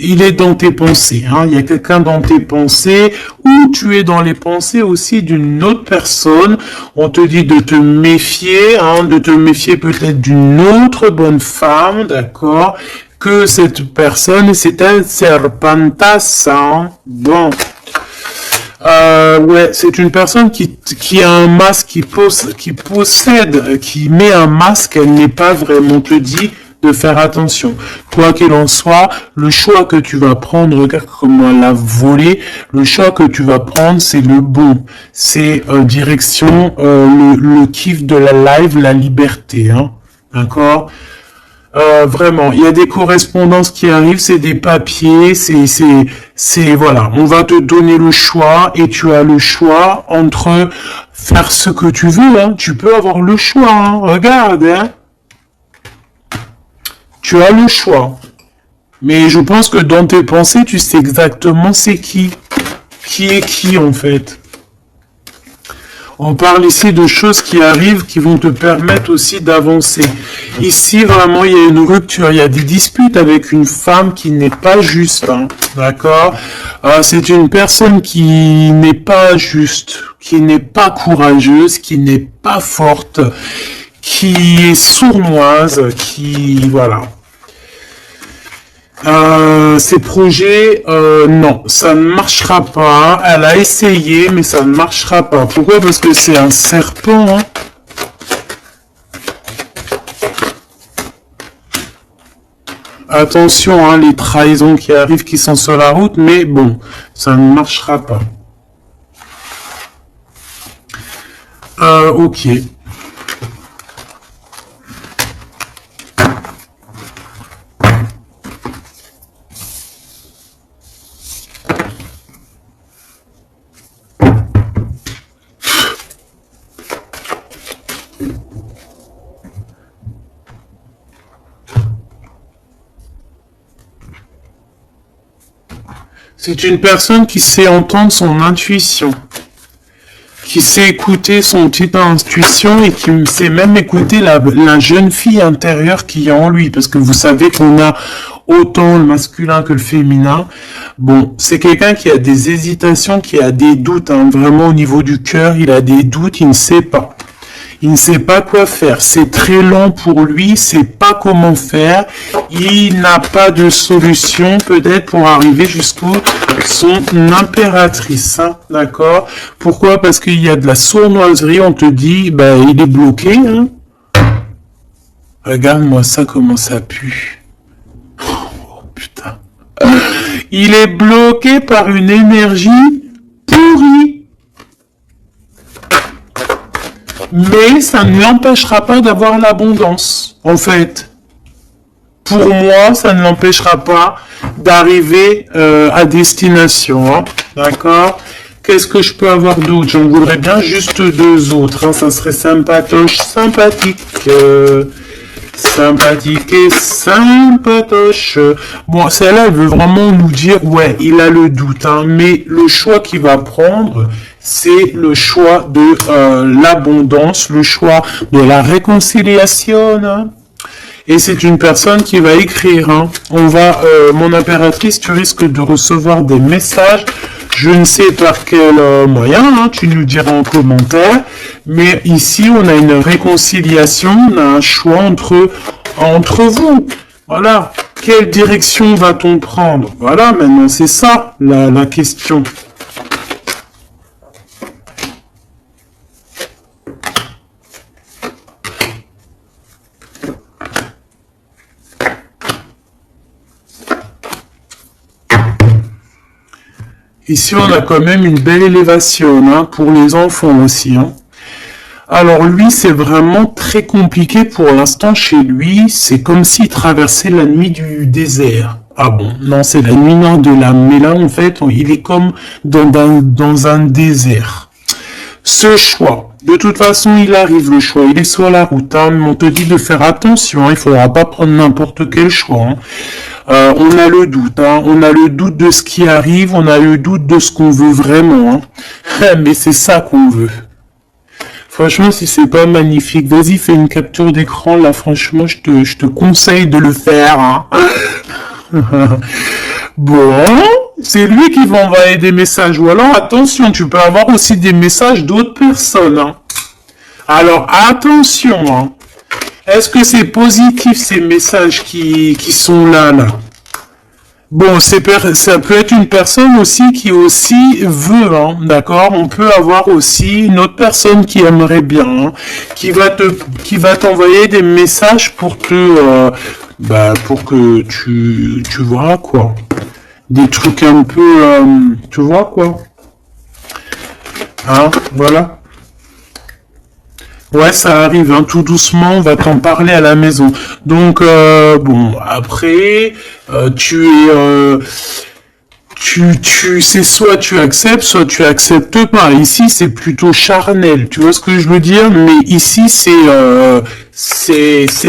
il est dans tes pensées, hein, il y a quelqu'un dans tes pensées, ou tu es dans les pensées aussi d'une autre personne. On te dit de te méfier, hein, de te méfier peut-être d'une autre bonne femme, d'accord? Que cette personne, c'est un serpentas, hein, bon. Ouais, c'est une personne qui a un masque, qui met un masque, elle n'est pas vraiment, on te dit de faire attention. Quoi qu'il en soit, le choix que tu vas prendre, regarde comment elle a volé, le choix que tu vas prendre, c'est le bon. C'est direction le kiff de la live, la liberté, hein. D'accord? Vraiment, il y a des correspondances qui arrivent, c'est des papiers, c'est, voilà, on va te donner le choix et tu as le choix entre faire ce que tu veux, hein. Tu peux avoir le choix, hein. Regarde, hein. Tu as le choix. Mais je pense que dans tes pensées, tu sais exactement c'est qui. Qui est qui, en fait. On parle ici de choses qui arrivent, qui vont te permettre aussi d'avancer. Ici, vraiment, il y a une rupture, il y a des disputes avec une femme qui n'est pas juste, hein, d'accord? C'est une personne qui n'est pas juste, qui n'est pas courageuse, qui n'est pas forte, qui est sournoise, qui... voilà. Ces projets, non, ça ne marchera pas. Elle a essayé, mais ça ne marchera pas. Pourquoi? Parce que c'est un serpent. Hein. Attention, hein, les trahisons qui arrivent, qui sont sur la route, mais bon, ça ne marchera pas. Ok. C'est une personne qui sait entendre son intuition, qui sait écouter son petite intuition et qui sait même écouter la jeune fille intérieure qu'il y a en lui. Parce que vous savez qu'on a autant le masculin que le féminin. Bon, c'est quelqu'un qui a des hésitations, qui a des doutes, hein, vraiment au niveau du cœur, il a des doutes, il ne sait pas. Il ne sait pas quoi faire. C'est très lent pour lui. Il ne sait pas comment faire. Il n'a pas de solution peut-être pour arriver jusqu'au son impératrice. Hein, d'accord? Pourquoi? Parce qu'il y a de la sournoiserie. On te dit, ben, il est bloqué. Hein. Regarde-moi ça, comment ça pue. Oh, putain. Il est bloqué par une énergie pourrie. Mais ça ne l'empêchera pas d'avoir l'abondance, en fait. Pour moi, ça ne l'empêchera pas d'arriver à destination. Hein. D'accord? Qu'est-ce que je peux avoir d'autre? J'en voudrais bien juste deux autres. Hein. Ça serait sympatoche, sympathique. Sympathique et sympatoche. Bon, celle-là, elle veut vraiment nous dire, ouais, il a le doute, hein, mais le choix qu'il va prendre, c'est le choix de l'abondance, le choix de la réconciliation. Hein. Et c'est une personne qui va écrire. Hein. Mon impératrice, tu risques de recevoir des messages. Je ne sais par quel moyen, hein, tu nous diras en commentaire. Mais ici, on a une réconciliation, on a un choix entre vous. Voilà. Quelle direction va-t-on prendre? Voilà, maintenant, c'est ça la question. Ici, on a quand même une belle élévation, hein, pour les enfants aussi. Hein. Alors lui, c'est vraiment très compliqué pour l'instant chez lui. C'est comme s'il traversait la nuit du désert. Ah bon, non, c'est la nuit nord de l'âme. Mais là, en fait, il est comme dans un désert. Ce choix, de toute façon, il arrive le choix. Il est sur la route. Hein, mais on te dit de faire attention. Hein, il ne faudra pas prendre n'importe quel choix. Hein. On a le doute, hein. On a le doute de ce qui arrive, on a le doute de ce qu'on veut vraiment, hein. Mais c'est ça qu'on veut. Franchement, si c'est pas magnifique, vas-y, fais une capture d'écran, là, franchement, je te conseille de le faire, hein. Bon, c'est lui qui va envoyer des messages, ou alors, attention, tu peux avoir aussi des messages d'autres personnes, hein. Alors, attention, hein. Est-ce que c'est positif ces messages qui sont là? Bon, ça peut être une personne aussi qui aussi veut, hein, d'accord? On peut avoir aussi une autre personne qui aimerait bien, hein, qui va t'envoyer des messages pour pour que tu vois quoi, des trucs un peu, tu vois quoi, hein, voilà. Ouais, ça arrive, hein, tout doucement, on va t'en parler à la maison. Donc, bon, après, c'est soit tu acceptes pas. Ici, c'est plutôt charnel, tu vois ce que je veux dire? Mais ici, c'est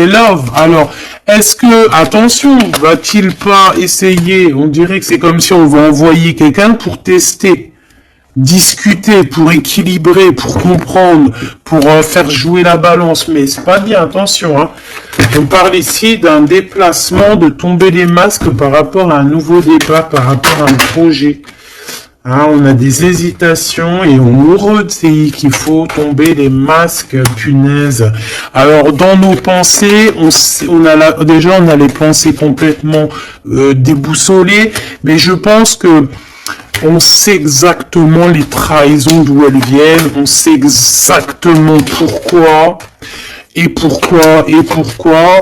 love. Alors, est-ce que, attention, va-t-il pas essayer? On dirait que c'est comme si on va envoyer quelqu'un pour tester. Discuter, pour équilibrer, pour comprendre, pour faire jouer la balance, mais c'est pas bien, attention, hein. On parle ici d'un déplacement, de tomber les masques par rapport à un nouveau départ, par rapport à un projet. Hein, on a des hésitations et on sait qu'il faut tomber les masques, punaise. Alors, dans nos pensées, on a les pensées complètement déboussolées, mais je pense que on sait exactement les trahisons d'où elles viennent, on sait exactement pourquoi. Et pourquoi?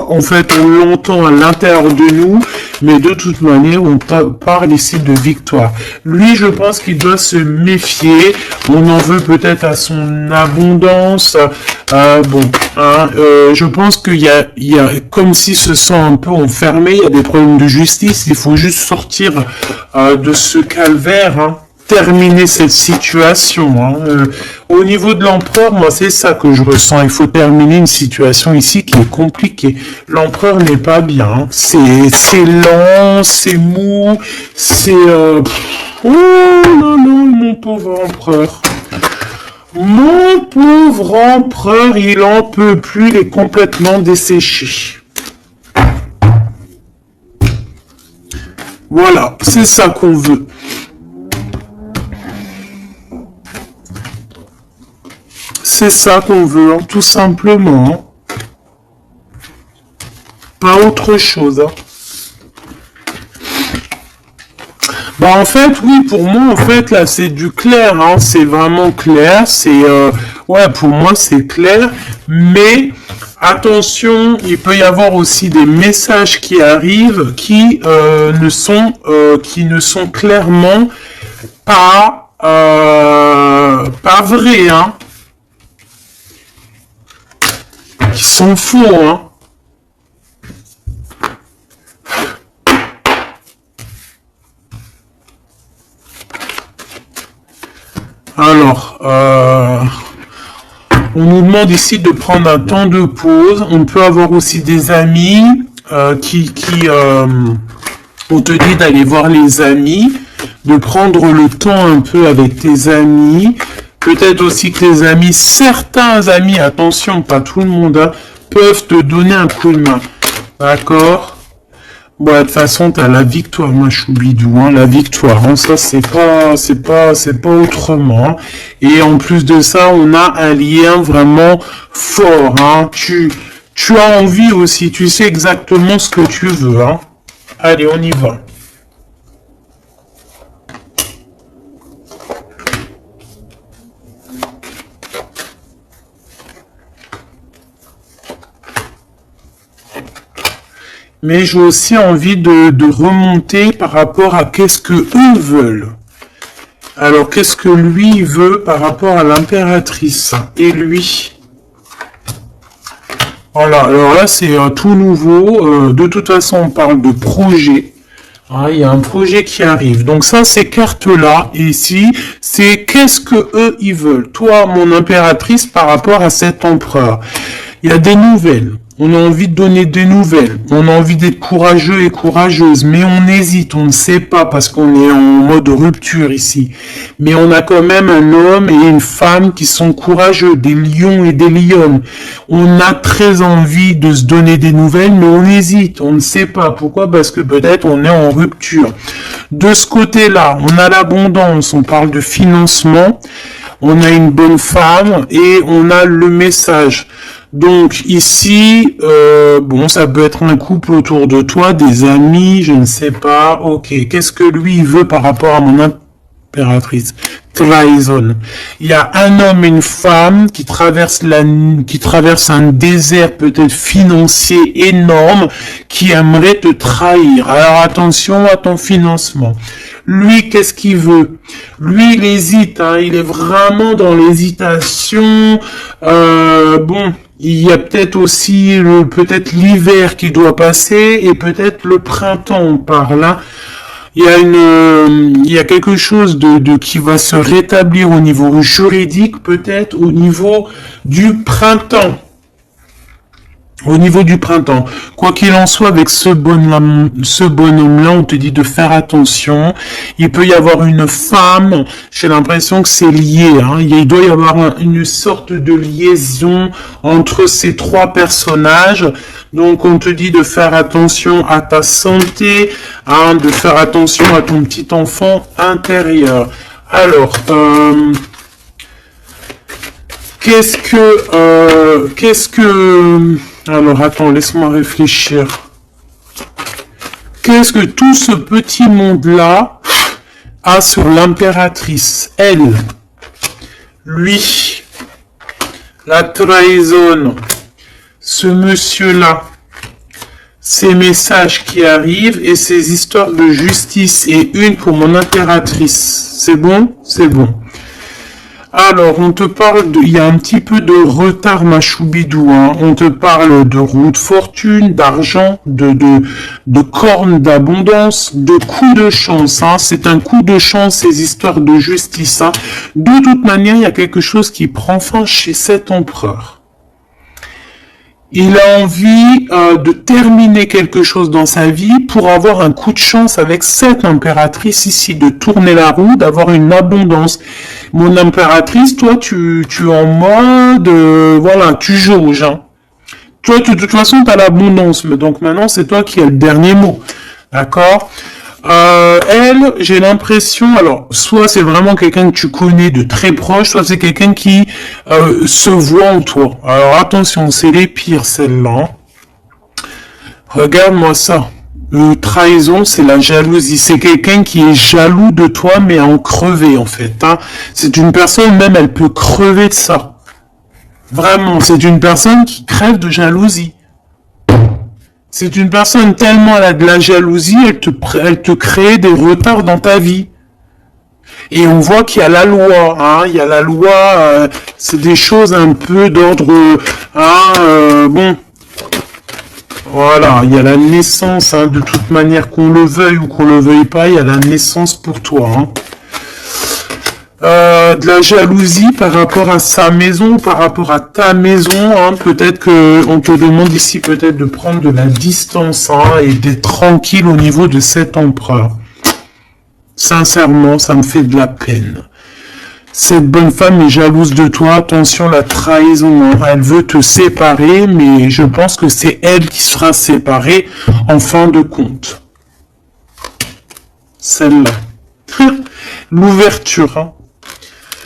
En fait, on l'entend à l'intérieur de nous, mais de toute manière, on parle ici de victoire. Lui, je pense qu'il doit se méfier. On en veut peut-être à son abondance. Je pense qu'il y a comme s'il se sent un peu enfermé. Il y a des problèmes de justice. Il faut juste sortir de ce calvaire. Terminer cette situation. Au niveau de l'empereur, moi, c'est ça que je ressens. Il faut terminer une situation ici qui est compliquée. L'empereur n'est pas bien. C'est lent, c'est mou, c'est... Oh non, non, mon pauvre empereur. Mon pauvre empereur, il en peut plus, il est complètement desséché. Voilà, c'est ça qu'on veut. C'est ça qu'on veut, tout simplement. Pas autre chose. En fait, oui, pour moi, en fait, là, c'est du clair. C'est vraiment clair. Pour moi, c'est clair. Mais attention, il peut y avoir aussi des messages qui arrivent qui ne sont clairement pas vrais. Qui sont faux, Alors, on nous demande ici de prendre un temps de pause. On peut avoir aussi des amis on te dit d'aller voir les amis, de prendre le temps un peu avec tes amis. Peut-être aussi que les amis, certains amis, attention, pas tout le monde, peuvent te donner un coup de main. D'accord? Bon, de toute façon, t'as la victoire, moi, Choubidou, la victoire, ça, c'est pas autrement. Et en plus de ça, on a un lien vraiment fort, Tu as envie aussi, tu sais exactement ce que tu veux, Allez, on y va. Mais j'ai aussi envie de remonter par rapport à qu'est-ce que eux veulent. Alors, qu'est-ce que lui veut par rapport à l'impératrice? Et lui? Voilà, alors là, c'est tout nouveau. De toute façon, on parle de projet. Il y a un projet qui arrive. Donc ça, ces cartes-là, ici, c'est qu'est-ce que eux, ils veulent. Toi, mon impératrice, par rapport à cet empereur. Il y a des nouvelles. On a envie de donner des nouvelles. On a envie d'être courageux et courageuse. Mais on hésite, on ne sait pas parce qu'on est en mode rupture ici. Mais on a quand même un homme et une femme qui sont courageux, des lions et des lionnes. On a très envie de se donner des nouvelles, mais on hésite, on ne sait pas. Pourquoi? Parce que peut-être on est en rupture. De ce côté-là, on a l'abondance, on parle de financement. On a une bonne femme et on a le message. Donc ici, ça peut être un couple autour de toi, des amis, je ne sais pas. Ok, qu'est-ce que lui veut par rapport à mon impératrice? Trahison. Il y a un homme et une femme qui traversent un désert peut-être financier énorme, qui aimerait te trahir. Alors attention à ton financement. Lui, qu'est-ce qu'il veut? Lui, il hésite, il est vraiment dans l'hésitation. Il y a peut-être aussi peut-être l'hiver qui doit passer et peut-être le printemps par là. Il y a quelque chose de qui va se rétablir au niveau juridique, peut-être au niveau du printemps. Au niveau du printemps. Quoi qu'il en soit, avec ce bonhomme-là, on te dit de faire attention. Il peut y avoir une femme, j'ai l'impression que c'est lié. Il doit y avoir une sorte de liaison entre ces trois personnages. Donc, on te dit de faire attention à ta santé, de faire attention à ton petit enfant intérieur. Alors, alors, attends, laisse-moi réfléchir. Qu'est-ce que tout ce petit monde-là a sur l'impératrice? Elle, lui, la trahison, ce monsieur-là, ces messages qui arrivent et ces histoires de justice et une pour mon impératrice. C'est bon? C'est bon. Alors, on te parle il y a un petit peu de retard, ma choubidou, hein. On te parle de roue de fortune, d'argent, de cornes d'abondance, de coups de chance, hein. C'est un coup de chance, ces histoires de justice, hein. De toute manière, il y a quelque chose qui prend fin chez cet empereur. Il a envie de terminer quelque chose dans sa vie pour avoir un coup de chance avec cette impératrice ici, de tourner la roue, d'avoir une abondance. Mon impératrice, toi, tu es en mode, voilà, tu jauges, hein. Toi, de toute façon, tu as l'abondance, mais donc maintenant, c'est toi qui as le dernier mot. D'accord? Elle, j'ai l'impression, alors, soit c'est vraiment quelqu'un que tu connais de très proche, soit c'est quelqu'un qui se voit en toi. Alors attention, c'est les pires, celle-là. Regarde-moi ça. Trahison, c'est la jalousie. C'est quelqu'un qui est jaloux de toi, mais à en crever, en fait, hein. C'est une personne, même, elle peut crever de ça. Vraiment, c'est une personne qui crève de jalousie. C'est une personne tellement elle a de la jalousie, elle te crée des retards dans ta vie. Et on voit qu'il y a la loi, hein, il y a la loi, c'est des choses un peu d'ordre, bon, voilà, il y a la naissance, hein, de toute manière qu'on le veuille ou qu'on le veuille pas, il y a la naissance pour toi, hein. De la jalousie par rapport à sa maison, par rapport à ta maison, hein. Peut-être que on te demande ici peut-être de prendre de la distance, hein, et d'être tranquille au niveau de cet empereur. Sincèrement, ça me fait de la peine. Cette bonne femme est jalouse de toi, attention, la trahison, hein. Elle veut te séparer, mais je pense que c'est elle qui sera séparée en fin de compte. Celle-là. L'ouverture, hein.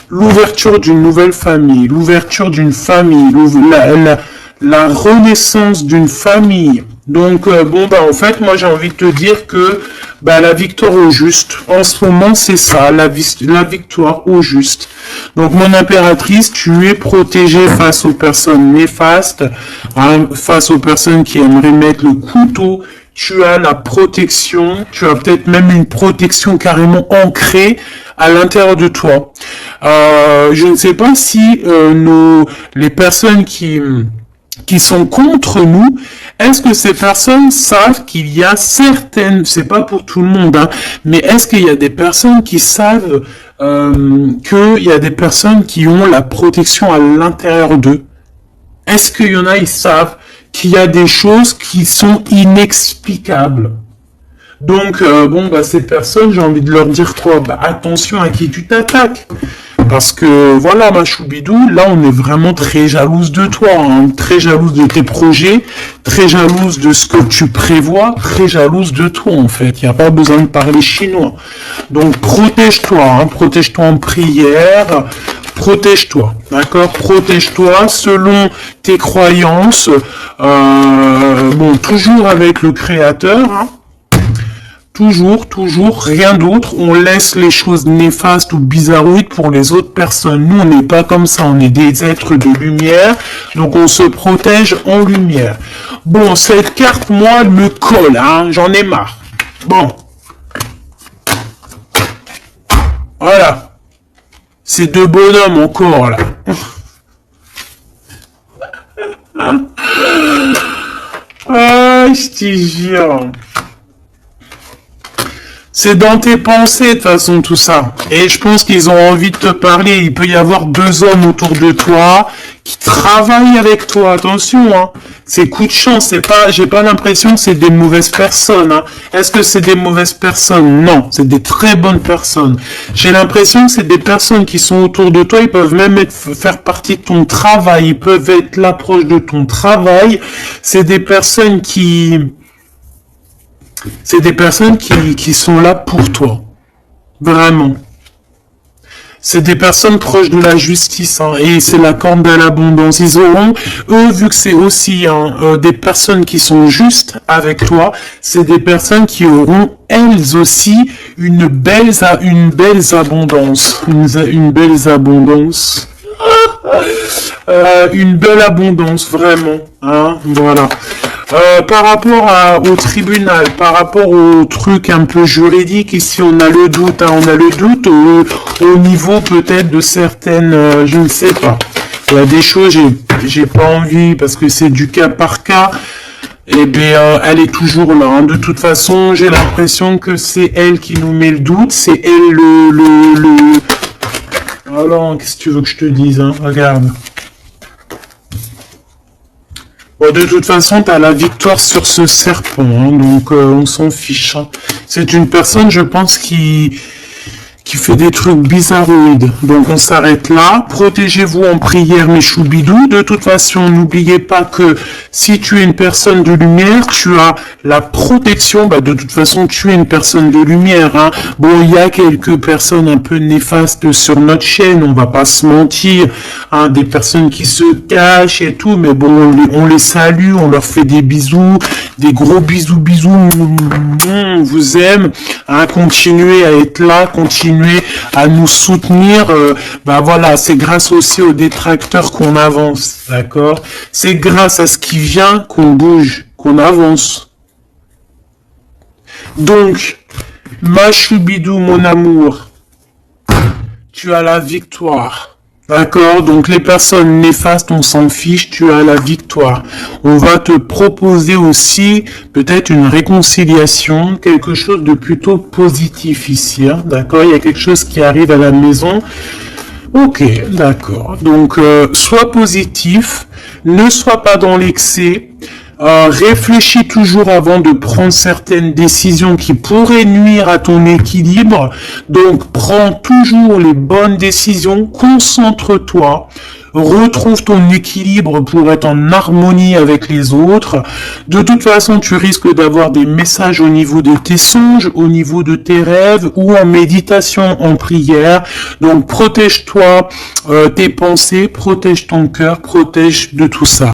L'ouverture d'une nouvelle famille, l'ouverture d'une famille, la renaissance d'une famille. Donc, en fait, moi, j'ai envie de te dire que la victoire au juste, en ce moment, c'est ça, la victoire au juste. Donc, mon impératrice, tu es protégée face aux personnes néfastes, hein, face aux personnes qui aimeraient mettre le couteau. Tu as la protection, tu as peut-être même une protection carrément ancrée à l'intérieur de toi. Je ne sais pas si les personnes qui sont contre nous, est-ce que ces personnes savent qu'il y a certaines, c'est pas pour tout le monde, hein, mais est-ce qu'il y a des personnes qui savent qu'il y a des personnes qui ont la protection à l'intérieur d'eux? Est-ce qu'il y en a, ils savent qu'il y a des choses qui sont inexplicables? Donc, ces personnes, j'ai envie de leur dire quoi? Attention à qui tu t'attaques. Parce que, voilà, ma choubidou, là, on est vraiment très jalouse de toi, hein, très jalouse de tes projets, très jalouse de ce que tu prévois, très jalouse de toi, en fait. Il n'y a pas besoin de parler chinois. Donc, protège-toi, hein, protège-toi en prière, protège-toi, d'accord? Protège-toi selon tes croyances, toujours avec le Créateur, hein. Toujours, rien d'autre. On laisse les choses néfastes ou bizarroïdes pour les autres personnes. Nous, on n'est pas comme ça. On est des êtres de lumière. Donc, on se protège en lumière. Bon, cette carte, moi, elle me colle, hein. J'en ai marre. Bon. Voilà. Ces deux bonhommes encore, là. Je te jure. C'est dans tes pensées, de toute façon, tout ça. Et je pense qu'ils ont envie de te parler. Il peut y avoir deux hommes autour de toi qui travaillent avec toi. Attention, hein. C'est coup de chance. C'est pas, j'ai pas l'impression que c'est des mauvaises personnes, hein. Est-ce que c'est des mauvaises personnes? Non. C'est des très bonnes personnes. J'ai l'impression que c'est des personnes qui sont autour de toi. Ils peuvent même faire partie de ton travail. Ils peuvent être là proche de ton travail. C'est des personnes qui sont là pour toi. Vraiment. C'est des personnes proches de la justice, hein, et c'est la corne de l'abondance. Ils auront, eux, vu que c'est aussi des personnes qui sont justes avec toi, c'est des personnes qui auront, elles aussi, une belle abondance. Une belle abondance. Une belle abondance, vraiment. Hein, voilà. Par rapport au tribunal, par rapport au truc un peu juridique, ici on a le doute, hein, on a le doute au niveau peut-être de certaines, je ne sais pas. Il y a des choses, j'ai pas envie parce que c'est du cas par cas. Eh bien, elle est toujours là. Hein. De toute façon, j'ai l'impression que c'est elle qui nous met le doute, c'est elle le... Alors, qu'est-ce que tu veux que je te dise, hein? Regarde. Bon, de toute façon, tu as la victoire sur ce serpent, hein, donc on s'en fiche. Hein. C'est une personne, je pense, qui fait des trucs bizarroïdes. Donc on s'arrête là. Protégez-vous en prière, mes choubidous. De toute façon, n'oubliez pas que si tu es une personne de lumière, tu as la protection. Bah, de toute façon, tu es une personne de lumière. Hein. Bon, il y a quelques personnes un peu néfastes sur notre chaîne, on va pas se mentir. Hein, des personnes qui se cachent et tout, mais bon, on les salue, on leur fait des bisous, des gros bisous, on vous aime. Hein, continuez à être là, continuez à nous soutenir, bah voilà, c'est grâce aussi aux détracteurs qu'on avance, d'accord? C'est grâce à ce qui vient qu'on bouge, qu'on avance. Donc, ma choubidou, mon amour, tu as la victoire. D'accord, donc les personnes néfastes, on s'en fiche, tu as la victoire. On va te proposer aussi peut-être une réconciliation, quelque chose de plutôt positif ici. Hein, d'accord, il y a quelque chose qui arrive à la maison. Ok, d'accord. Donc, sois positif, ne sois pas dans l'excès. Réfléchis toujours avant de prendre certaines décisions qui pourraient nuire à ton équilibre. Donc, prends toujours les bonnes décisions, concentre-toi, retrouve ton équilibre pour être en harmonie avec les autres. De toute façon, tu risques d'avoir des messages au niveau de tes songes, au niveau de tes rêves ou en méditation, en prière. Donc, protège-toi, tes pensées, protège ton cœur, protège de tout ça.